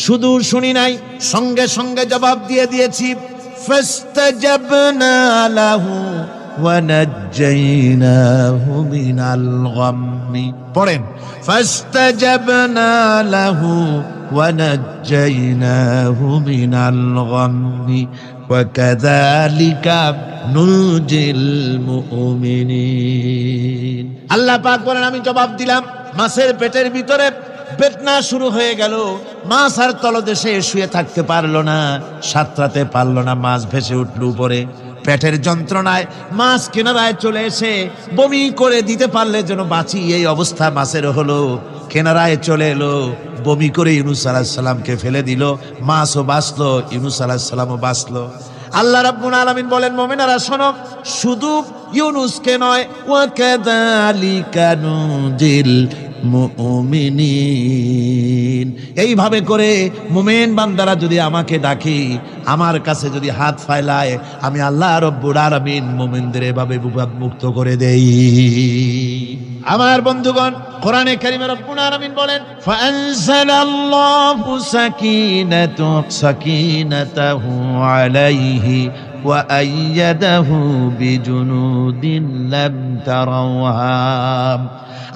শুধু শুনি নাই, সঙ্গে সঙ্গে জবাব দিয়ে দিয়েছি। ফাস্তাজাবনা লাহু ওয়া নাজ্জাইনাহু মিনাল গাম্মি। পড়েন, ফাস্তাজাবনা লাহু ওয়া নাজ্জাইনাহু মিনাল গাম্মি ওয়া কাযালিকা নুনজিল মুমিনিন। আল্লাহ পাক বলেন, আমি জবাব দিলাম। মাছের পেটের ভিতরে বেদনা শুরু হয়ে গেল, মাছ আর তলদেশে শুয়ে থাকতে পারলো না, সাঁতরাতে পারলো না, মাছ ভেসে উঠল উপরে। পেটের যন্ত্রণায় মাছ কিনারায় চলে এসে বমি করে দিতে পারলে যেন বাঁচি, এই অবস্থা মাছের হলো। কিনারায় চলে এলো, বমি করে ইউনূস আলাইহিস সালামকে ফেলে দিল, মাছও বাঁচলো, ইউনূস আলাইহিস সালামও বাঁচলো। আল্লাহ রাব্বুল আলামিন বলেন, মুমিনেরা শোনো, শুধু ইউনূসকে নয়, ওয়া কাযালিকা নুনজিল মুমিনিন। এইভাবে করে মুমিন বান্দারা যদি আমাকে ডাকে, আমার কাছে যদি হাত ফাইলায়, আমি আল্লাহ রব্বুল আলামিন মুমিনদের এভাবে বিপদ মুক্ত করে দেই। আমার বন্ধুগণ, কোরআনে কারীমে রব্বুল আলামিন বলেন, ফাআনজালাল্লাহু সাকিনাতাহু আলাইহি ওয়া আইয়াদাহু বিজুনুদিন লাম তারাওহা।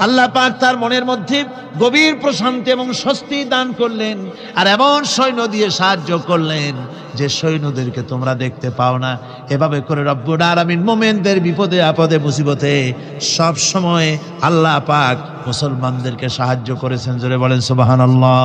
আল্লাহ পাক তার মনের মধ্যে গভীর প্রশান্তি এবং স্বস্তি দান করলেন, আর এমন সৈন্য দিয়ে সাহায্য করলেন যে সৈন্যদেরকে তোমরা দেখতে পাও না। এভাবে করে রব্বুল আলামিন মুমিনদের বিপদে আপদে মুসিবতে সব সময় আল্লাহ পাক মুসলমানদেরকে সাহায্য করেছেন। জোরে বলেন সুবহানাল্লাহ।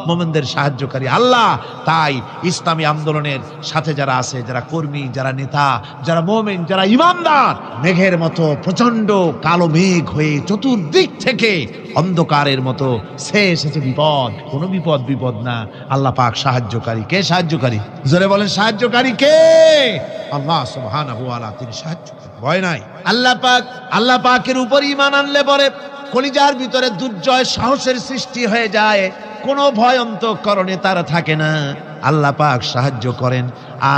মুমিনদের সাহায্যকারী আল্লাহ। তাই ইসলামী আন্দোলনের সাথে যারা আছে, যারা কর্মী, যারা নেতা, যারা মুমিন, যারা ঈমানদার, মেঘের মতো প্রচন্ড কালো মেঘ হয়ে চতুর্দিক থেকে অন্ধকারের মতো সে এসেছে বিপদ, কোনো বিপদ না। আল্লাহ পাক সাহায্যকারী। কে সাহায্যকারী? জোরে বলেন, সাহায্যকারী কে? আল্লাহ সুবহানাহু ওয়া তাআলা, তিনি সাহায্যকারী, ভয় নাই। আল্লাহ পাকের উপর ঈমান আনলে পরে কলিজার ভিতরে দুর্জয় সাহসের সৃষ্টি হয়ে যায়, কোনো ভয় অন্তঃকরণে তার থাকে না। আল্লাহ পাক সাহায্য করেন।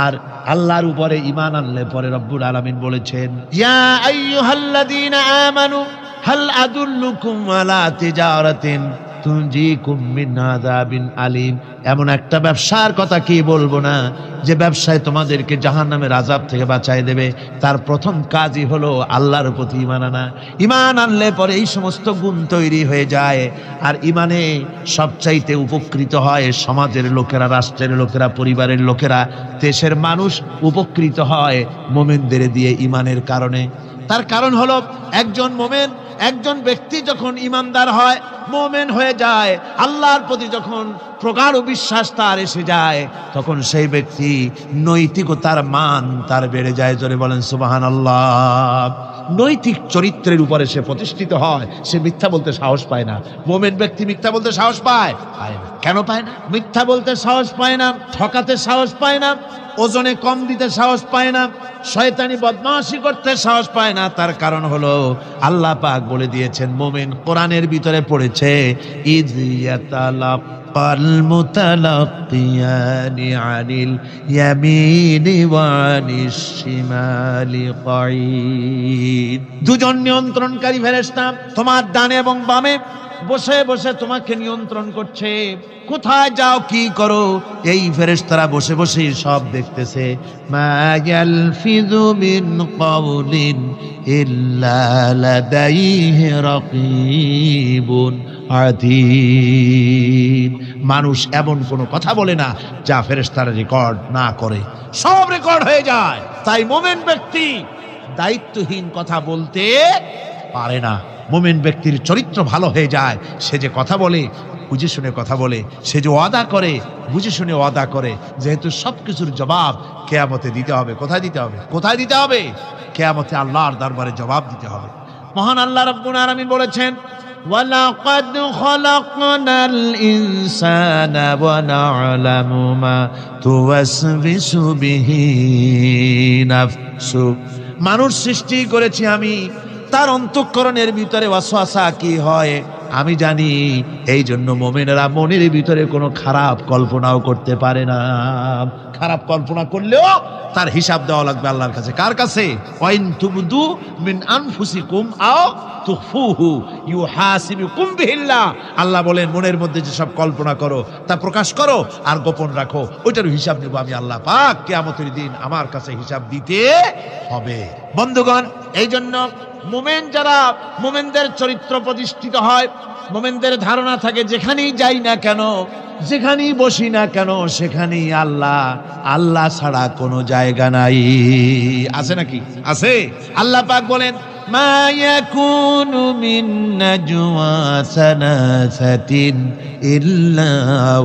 আর আল্লাহর উপরে ঈমান আনলে পরে রব্বুল আলামিন বলেছেন, ইয়া আইয়ুহাল্লাযীনা আমানু হাল আদুল্লুকুম আলা তিজারাতিন তুনজিকুম মিন আযাবিন আলীম। এমন একটা ব্যবসার কথা কি বলবো না যে ব্যবসায় তোমাদেরকে জাহান্নামের আযাব থেকে বাঁচায় দেবে। তার প্রথম কাজই হলো আল্লাহর প্রতি ঈমান আনা। ঈমান আনলে পরে এই সমস্ত গুণ তৈরি হয়ে যায়। আর ঈমানে সবচাইতে উপকৃত হয় সমাজের লোকেরা, রাষ্ট্রের লোকেরা, পরিবারের লোকেরা, দেশের মানুষ উপকৃত হয় মুমিনদের দিয়ে ঈমানের কারণে। তার কারণ হলো, একজন মুমিন, একজন ব্যক্তি যখন ঈমানদার হয়, মুমিন হয়ে যায়, আল্লাহর প্রতি যখন প্রগাঢ় বিশ্বাস তার এসে যায়, তখন সেই ব্যক্তি নৈতিকতার মান তার বেড়ে যায়। জোরে বলেন সুবহানাল্লাহ। নৈতিক চরিত্রের উপরে সে প্রতিষ্ঠিত হয়, সে মিথ্যা বলতে সাহস পায় না। মুমিন ব্যক্তি মিথ্যা বলতে সাহস পায় না। কেন পায় না? মিথ্যা বলতে সাহস পায় না, ঠকাতে সাহস পায় না, ওজনে কম দিতে সাহস পায় না, শয়তানি বদমাশি করতে সাহস পায় না। তার কারণ হলো আল্লাহ পাক বলে দিয়েছেন, মুমিন কোরআনের ভিতরে পড়েছে, ইয ইয়াতালাক্কা والمتلقيان عن اليمين وعن الشمال قعيد। দুজন নিয়ন্ত্রণকারী ফেরেশতা তোমার ডানে এবং বামে বসে বসে তোমাকে নিয়ন্ত্রণ করছে, কোথায় যাও কি করো এই ফেরেশতারা বসে বসে সব দেখতেছে। মা ইয়ালফিযু মিন কাওলিন ইল্লা লাদাইহি রাকীবুন আতীদ। মানুষ এমন কোনো কথা বলে না যা ফেরেশতারা রেকর্ড না করে, সব রেকর্ড হয়ে যায়। তাই মুমিন ব্যক্তি দায়িত্বহীন কথা বলতে পারে না। মুমিন ব্যক্তির চরিত্র ভালো হয়ে যায়, সে যে কথা বলে বুঝে শুনে কথা বলে, সে যে ওয়াদা করে বুঝে শুনে ওয়াদা করে, যেহেতু সবকিছুর জবাব কিয়ামতে দিতে হবে। কোথায় দিতে হবে? কোথায় দিতে হবে? কিয়ামতে আল্লাহর দরবারে জবাব দিতে হবে। মহান আল্লাহ রাব্বুল আলামিন বলেছেন, ওয়ালাকাদ খালাকনাল ইনসানা ওয়া না'লামু মা তুওয়াসবিসু বিহি নাফসু। মানুষ সৃষ্টি করেছি আমি, তার অন্তঃকরণের ভিতরে ওয়াসওয়াসা কি হয় আমি জানি। এই জন্য মুমিনেরা মনের ভিতরে কোনো খারাপ কল্পনাও করতে পারে না। খারাপ কল্পনা করলেও তার হিসাব দেওয়া লাগবে আল্লাহর কাছে। কার কাছে? ওয়াইন তুবদু মিন আনফুসিকুম আও তুখফুহু ইউহাসিবুকুম বিহিল্লাহ। আল্লাহ বলেন, মনের মধ্যে যে সব কল্পনা করো তা প্রকাশ করো আর গোপন রাখো, ওইটার হিসাব নেব আমি আল্লাহ পাক। কিয়ামতের দিন আমার কাছে হিসাব দিতে হবে। বন্ধুগণ, এই জন্য মুমিন যারা, মুমিনদের চরিত্র প্রতিষ্ঠিত হয়, মুমিনদের ধারণা থাকে যেখানেই যাই না কেন, যেখানেই বসি না কেন, সেখানেই আল্লাহ, আল্লাহ ছাড়া কোনো জায়গা নাই। আছে নাকি? আছে। আল্লাহ পাক বলেন, মা ইয়াকুনু মিন নাজওয়া সালাসাতিন ইল্লা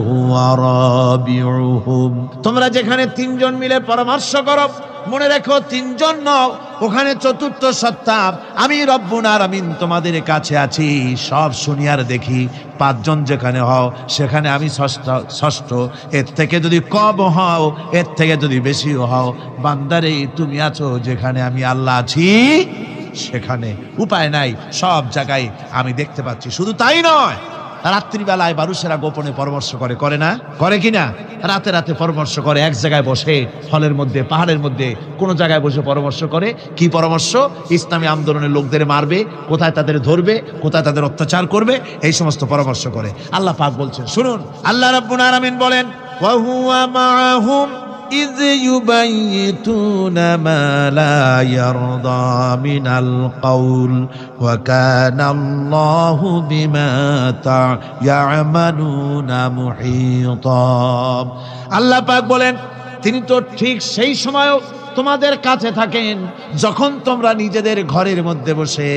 হুয়া রাবিউহুম। তোমরা যেখানে তিনজন মিলে পরামর্শ করো, মনে রেখো তিনজন নও, ওখানে চতুর্থ সত্তা আমি রব্বুল আলামিন তোমাদের কাছে আছি। সব শুনি আর দেখি। পাঁচজন যেখানে হও সেখানে আমি ষষ্ঠ। এর থেকে যদি কম হও, এর থেকে যদি বেশি হও, বান্দারে তুমি আছো যেখানে আমি আল্লাহ আছি সেখানে। উপায় নাই, সব জায়গায় আমি দেখতে পাচ্ছি। শুধু তাই নয়, রাত্রিবেলায় মানুষেরা গোপনে পরামর্শ করে, করে না? করে কিনা? রাতে রাতে পরামর্শ করে, এক জায়গায় বসে, হলের মধ্যে, পাহাড়ের মধ্যে, কোন জায়গায় বসে পরামর্শ করে। কি পরামর্শ? ইসলামী আন্দোলনের লোকদের মারবে, কোথায় তাদের ধরবে, কোথায় তাদের অত্যাচার করবে, এই সমস্ত পরামর্শ করে। আল্লাহ পাক বলছেন, শুনুন, আল্লাহ রাব্বুল আলামিন বলেন, ওয়া হুয়া মাআহুম إذ يبيتون ما لا يرضى من القول وكان الله بما يعملون محيطا। আল্লাহ পাক বলেন, তিনি তো ঠিক সেই সময়ও তোমাদের কাছে থাকেন যখন তোমরা নিজেদের ঘরের মধ্যে বসে,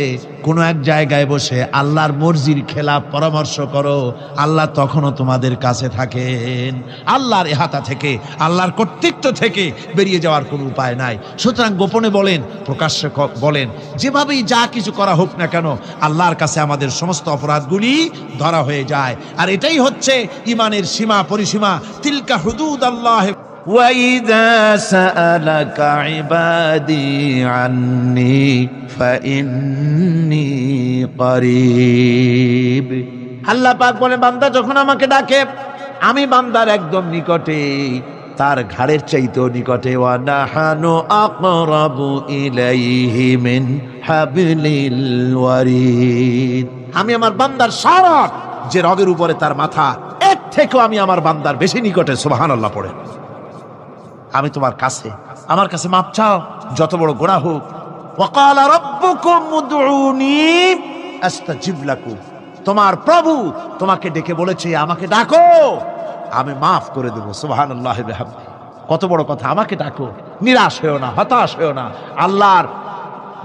কোনো এক জায়গায় বসে আল্লাহর মর্জির খেলাফ পরামর্শ করো, আল্লাহ তখনও তোমাদের কাছে থাকেন। আল্লাহর ইহাতা থেকে, আল্লাহর কর্তৃত্ব থেকে বেরিয়ে যাওয়ার কোনো উপায় নাই। সুতরাং গোপনে বলেন, প্রকাশ্যে বলেন, যেভাবেই যা কিছু করা হোক না কেন, আল্লাহর কাছে আমাদের সমস্ত অপরাধগুলি ধরা হয়ে যায়। আর এটাই হচ্ছে ইমানের সীমা পরিসীমা। তিলকা হুদুদাল্লাহ। وَإِذَا سَأَلَكَ عِبَادِي عَنِّي فَإِنِّي قَرِيبٌ। আল্লাহ পাক বলে, বান্দা যখন আমাকে ডাকে, আমি বান্দার একদম নিকটে, তার ঘাড়ের চাইতেও নিকটে। ওয়া নাহানু আকরাবু ইলাইহি মিন হাবলিল ওয়ারিদ। আমি আমার বান্দার সারা যে রগের উপরে তার মাথা, এর থেকেও আমি আমার বান্দার বেশি নিকটে। সুবহানাল্লাহ পড়ে। আমি তোমার কাছে, আমার কাছে মাপ চাও, যত বড় গুনাহ হোক। ওয়াকালা রাব্বুকুম উদউনি আস্তাজিব লাকুম। তোমার প্রভু তোমাকে ডেকে বলেছে, আমাকে ডাকো, আমি মাফ করে দেব। সুবহানাল্লাহি ওয়া বিহামদিহি। কত বড় কথা! আমাকে ডাকো, নিরাশ হয়েও না, হতাশ হয়েও না। আল্লাহর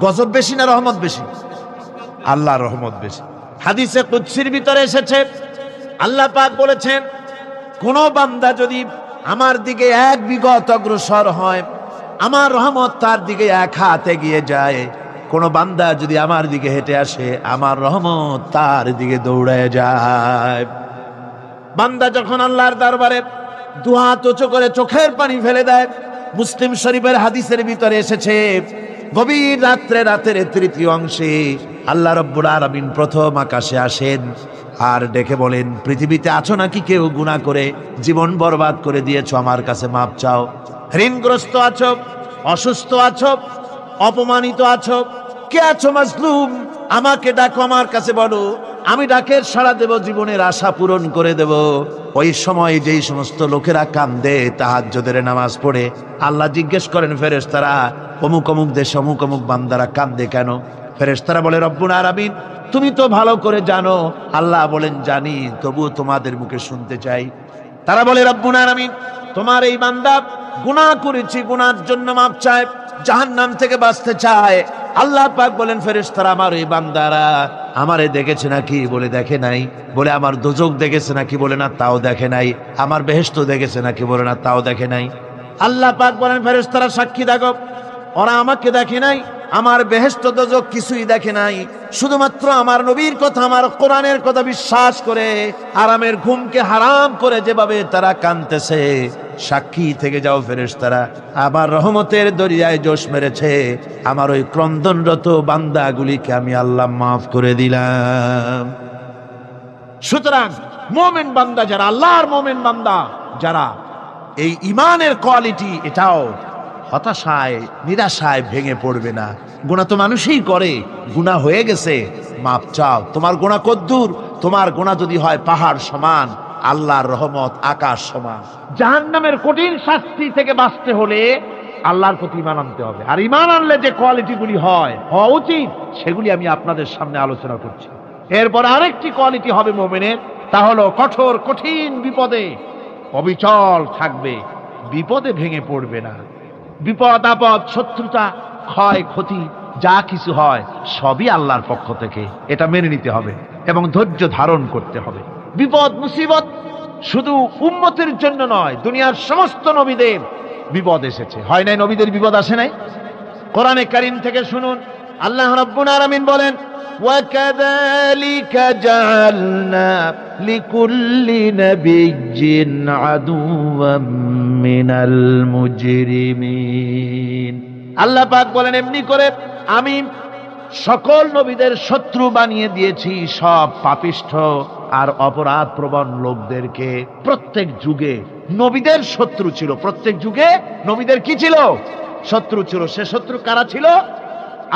গজব বেশি না রহমত বেশি? আল্লাহর রহমত বেশি। হাদিসে কুদসির ভিতরে এসেছে, আল্লাহ পাক বলেছেন, কোন বান্দা যদি আমার দিকে এক বিগত অগ্রসর হয়, আমার রহমত তার দিকে এক হাত এগিয়ে যায়। কোন বান্দা যদি আমার দিকে হেঁটে আসে, আমার রহমত তার দিকে দৌড়ে যায়। বান্দা যখন আল্লাহর দরবারে দুহাত উঁচু করে চোখের পানি ফেলে দেয়, মুসলিম শরীফের হাদিসের ভিতরে এসেছে, গভীর রাত্রে, রাতের তৃতীয় অংশে আল্লাহ রাব্বুল আলামিন প্রথম আকাশে আসেন। আর ডেকে বলেন, পৃথিবীতে আছো নাকি কেউ গুনাহ করে জীবন বরবাদ করে দিয়েছো, আমার কাছে মাপ চাও। ঋণগ্রস্ত আছো, অসুস্থ আছো, অপমানিত আছো, কে আছো মাজলুম, আমাকে ডাকো, আমার কাছে বলো, আমি ডাকের সাড়া দেব, জীবনের আশা পূরণ করে দেব। ওই সময় যেই সমস্ত লোকেরা কান্দে তাহাজ্জুদের নামাজ পড়ে, আল্লাহ জিজ্ঞেস করেন ফেরেশতারা, অমুক অমুক দেশে অমুক অমুক বান্দারা কান্দে কেন? ফেরেশতারা বলে, রব্বুল আলামিন তুমি তো ভালো করে জানো। আল্লাহ বলেন, জানি, তবুও তোমাদের মুখে শুনতে চাই। তারা বলে, রব্বুল আলামিন তোমার এই বান্দা গুনাহ করেছি, গুনার জন্য মাপ চায়, জাহান্নাম থেকে বাঁচতে চায়। আল্লাহ পাক বলেন, ফেরেশতারা আমার এই বান্দারা আমারে দেখেছে নাকি? বলে দেখে নাই। বলে আমার দোজখ দেখেছে নাকি? বলে না, তাও দেখে নাই। আমার বেহেশত দেখেছে নাকি? বলে না, তাও দেখে নাই। আল্লাহ পাক বলেন, ফেরেশতারা সাক্ষী থাকো, ওরা আমাকে দেখে নাই, আমার বেহেশত দোজখ কিছুই দেখে নাই, শুধুমাত্র আমার নবীর কথা, আমার কোরআনের কথা বিশ্বাস করে আরামের ঘুমকে হারাম করে যেভাবে তারা কাঁদতেছে, সাক্ষী থেকে যাও ফেরেশতারা, আমার রহমতের দরিয়ায় জোশ মেরেছে, আমার ওই ক্রন্দনরত বান্দাগুলিকে আমি আল্লাহ মাফ করে দিলাম। সুতরাং মুমিন বান্দা যারা, আল্লাহর মুমিন বান্দা যারা, এই ঈমানের কোয়ালিটি, এটাও হতাশায় নিরাশায় ভেঙে পড়বে না। গুনাহ তো মানুষই করে, গুনাহ হয়ে গেছে, মাপ চাও। তোমার গুনাহ কদ্দুর? তোমার গুনাহ যদি হয় পাহাড় সমান, আল্লাহর রহমত আকাশ সমান। জাহান্নামের কঠিন শাস্তি থেকে বাঁচতে হলে আল্লাহর প্রতি ঈমান আনতে হবে। আর ঈমান আনলে যে কোয়ালিটিগুলি হওয়া উচিত, সেগুলি আমি আপনাদের সামনে আলোচনা করছি। এরপর আরেকটি কোয়ালিটি হবে মুমিনের, তা হলো কঠোর কঠিন বিপদে অবিচল থাকবে, বিপদে ভেঙে পড়বে না। বিপদ আপদ, শত্রুতা, ক্ষয় ক্ষতি যা কিছু হয় সবই আল্লাহর পক্ষ থেকে, এটা মেনে নিতে হবে এবং ধৈর্য ধারণ করতে হবে। বিপদ মুসিবত শুধু উম্মতের জন্য নয়, দুনিয়ার সমস্ত নবীদের বিপদ এসেছে, হয় নাই? নবীদের বিপদ আসে নাই? কোরআনে কারীম থেকে শুনুন, আল্লাহ রাব্বুল আলামিন বলেন, وَكَذَلِكَ جَعَلْنَا لِكُلِّ نَبِيٍّ عَدُوًّا مِّنَ الْمُجْرِمِينَ। আল্লাহ পাক বলেন, এমনি করে আমি সকল নবীদের শত্রু বানিয়ে দিয়েছি সব পাপিষ্ঠ আর অপরাধ প্রবণ লোকদেরকে। প্রত্যেক যুগে নবীদের শত্রু ছিল, প্রত্যেক যুগে নবীদের কি ছিল? শত্রু ছিল। সে শত্রু কারা ছিল?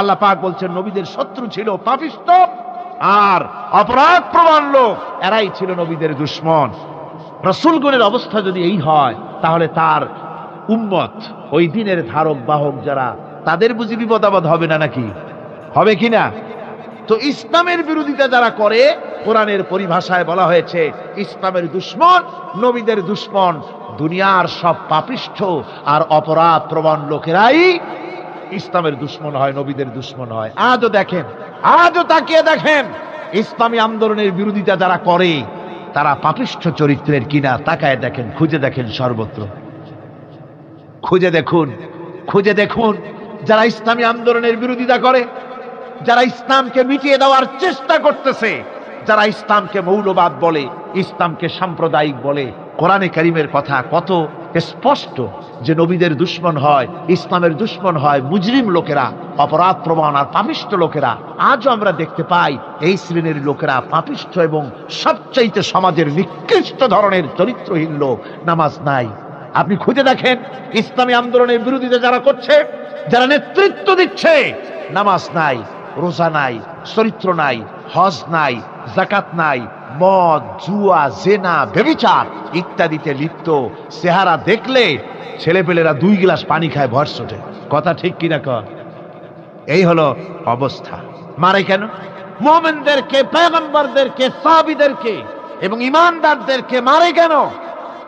আল্লাহ পাক বলছেন, নবীদের শত্রু ছিল পাপিষ্ঠ আর অপরাধ প্রবণ লোক, এরাই ছিল নবীদের দুশমন। রাসূলগণের অবস্থা যদি এই হয়, তাহলে তার উম্মত, ওই দিনের ধারক বাহক যারা, তাদের বুঝি বিপদ আপদ হবে না? নাকি হবে কিনা? তো ইসলামের বিরোধিতা যারা করে, কোরআনের পরিভাষায় বলা হয়েছে ইসলামের দুশমন, নবীদের দুশমন। দুনিয়ার সব পাপিষ্ঠ আর অপরাধ প্রবণ লোকেরাই ইসলামের দুশমন হয়, নবীদের দুশমন হয়। আজও দেখেন, আজও তাকিয়ে দেখেন, ইসলামী আন্দোলনের বিরোধিতা যারা করে, তারা পাপিষ্ঠ চরিত্রের কিনা তাকায় দেখেন, খুঁজে দেখেন, সর্বত্র খুঁজে দেখুন, খুঁজে দেখুন। যারা ইসলামী আন্দোলনের বিরোধিতা করে, যারা ইসলামকে মিটিয়ে দেওয়ার চেষ্টা করতেছে, যারা ইসলামকে মৌলবাদ বলে, ইসলামকে সাম্প্রদায়িক বলে, কোরআনে কারীমের কথা কত স্পষ্ট যে নবীদের দুশমন হয়, ইসলামের দুশমন হয় মুজরিম লোকেরা, অপরাধ প্রবণ আর পাপিষ্ঠ লোকেরা। আজও আমরা দেখতে পাই এই শ্রেণীর লোকেরা পাপিষ্ঠ এবং সবচাইতে সমাজের নিকৃষ্ট ধরনের চরিত্রহীন লোক। নামাজ নাই। আপনি খুঁজে দেখেন, ইসলামী আন্দোলনের বিরোধিতা যারা করছে, যারা নেতৃত্ব দিচ্ছে, নামাজ নাই, রোজা নাই, চরিত্র নাই, হজ নাই, যাকাত নাই, মদ, জুয়া, জেনা, ব্যভিচার ইত্যাদিতে লিপ্ত। চেহারা দেখলে ছেলেপেলেরা 2 গ্লাস পানি খায় ভরসটে। কথা ঠিক কিনা কর? এই হলো অবস্থা। মারে কেন? মুমিনদেরকে, পয়গম্বরদেরকে, সাহাবীদেরকে এবং ঈমানদারদেরকে মারে কেন?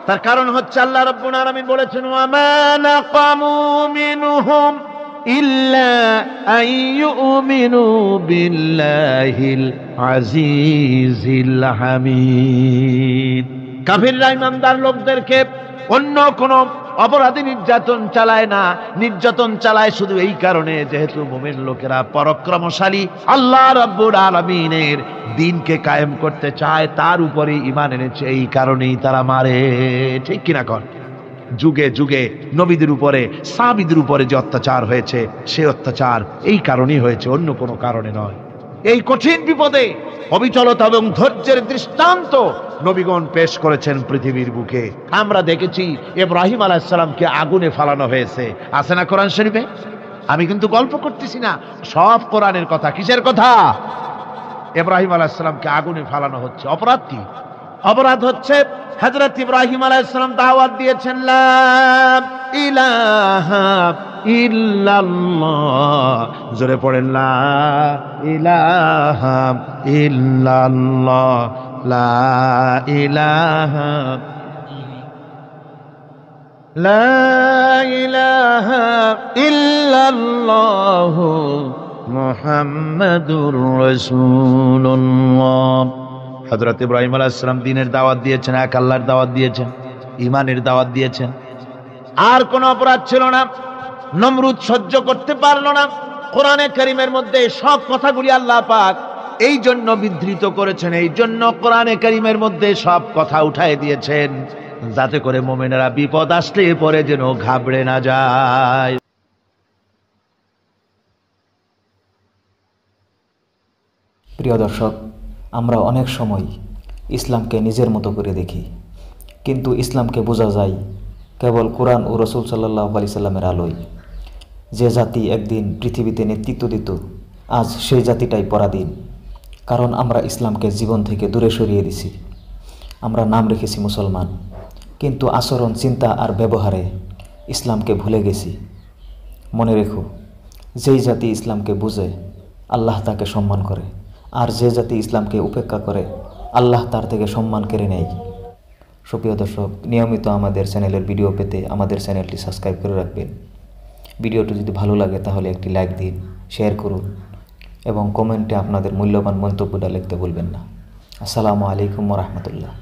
তার কারণ হচ্ছে আল্লাহ রাব্বুল আলামিন বলেছেন, ওয়া মা নাকামু মিনহুম ইল্লা আইয়ুমিনু বিল্লাহিল আজিজিল হামিদ। কাফিররা ঈমানদার লোকদেরকে অন্য কোন অপরাধী নির্যাতন চালায় না, নির্যাতন চালায় শুধু এই কারণে, যেহেতু মুমিন লোকেরা পরাক্রমশালী, আল্লাহ রাব্বুল আলামিনের দ্বীনকে কায়েম করতে চায়, তার উপরে ঈমান এনেছে, এই কারণেই তারা মারে। ঠিক কিনা কর? যুগে যুগে নবীদের উপরে, সাহাবীদের উপরে যে অত্যাচার হয়েছে, সেই অত্যাচার এই কারণেই হয়েছে, অন্য কোনো কারণে নয়। এই কঠিন বিপদে অবিচলতা এবং ধৈর্যের দৃষ্টান্ত নবীগণ পেশ করেছেন পৃথিবীর বুকে। আমরা দেখেছি ইব্রাহিম আলাইহিস সালামকে আগুনে ফালানো হয়েছে, আছে না কোরআন শরীফে? আমি কিন্তু গল্প করতেছি না, সব কোরআনের কথা। কিসের কথা? ইব্রাহিম আলাইহিস সালামকে আগুনে ফালানো হচ্ছে। অপরাধ কি? অপরাধ হচ্ছে হযরত ইব্রাহিম আলাইহিস সালাম দাওয়াত দিয়েছেন লা ইলাহা ইল্লাল্লাহ। জোরে পড়েন লা ইলাহা ইল্লাল্লাহ, লা ইলাহা লা ইলাহা ইল্লাল্লাহ মুহাম্মাদুর রাসূলুল্লাহ। হযরত ইব্রাহিম আলাইহিস সালাম দ্বীনের দাওয়াত দিয়েছেন, এক আল্লাহর দাওয়াত দিয়েছেন, ঈমানের দাওয়াত দিয়েছেন। আর কোন অপরাধ ছিল না। নমরুদ সহ্য করতে পারলো না। কোরআনে কারীমের মধ্যে সব কথাগুলি আল্লাহ পাক এই জন্য বিধৃত করেছেন, এই জন্য কোরআনে কারীমের মধ্যে সব কথা উঠায় দিয়েছেন, যাতে করে মুমিনেরা বিপদ আসলে পরে যেন ঘাবড়ে না যায়। প্রিয় দর্শক, আমরা অনেক সময় ইসলামকে নিজের মতো করে দেখি, কিন্তু ইসলামকে বোঝা যায় কেবল কোরআন ও রসুল সাল্লাল্লাহু আলাইহি সাল্লামের আলোয়। যে জাতি একদিন পৃথিবীতে নেতৃত্ব দিত, আজ সেই জাতিটাই পরাধীন। কারণ আমরা ইসলামকে জীবন থেকে দূরে সরিয়ে দিছি। আমরা নাম রেখেছি মুসলমান, কিন্তু আচরণ, চিন্তা আর ব্যবহারে ইসলামকে ভুলে গেছি। মনে রেখো, যেই জাতি ইসলামকে বুঝে আল্লাহ তাকে সম্মান করে, আর যে জাতি ইসলামকে উপেক্ষা করে আল্লাহ তার থেকে সম্মান কেড়ে নেয়। সুপ্রিয় দর্শক, নিয়মিত আমাদের চ্যানেলের ভিডিও পেতে আমাদের চ্যানেলটি সাবস্ক্রাইব করে রাখবেন। ভিডিওটি যদি ভালো লাগে তাহলে একটি লাইক দিন, শেয়ার করুন এবং কমেন্টে আপনাদের মূল্যবান মন্তব্যটা লিখতে ভুলবেন না। আসসালামু আলাইকুম ওয়া রাহমাতুল্লাহ।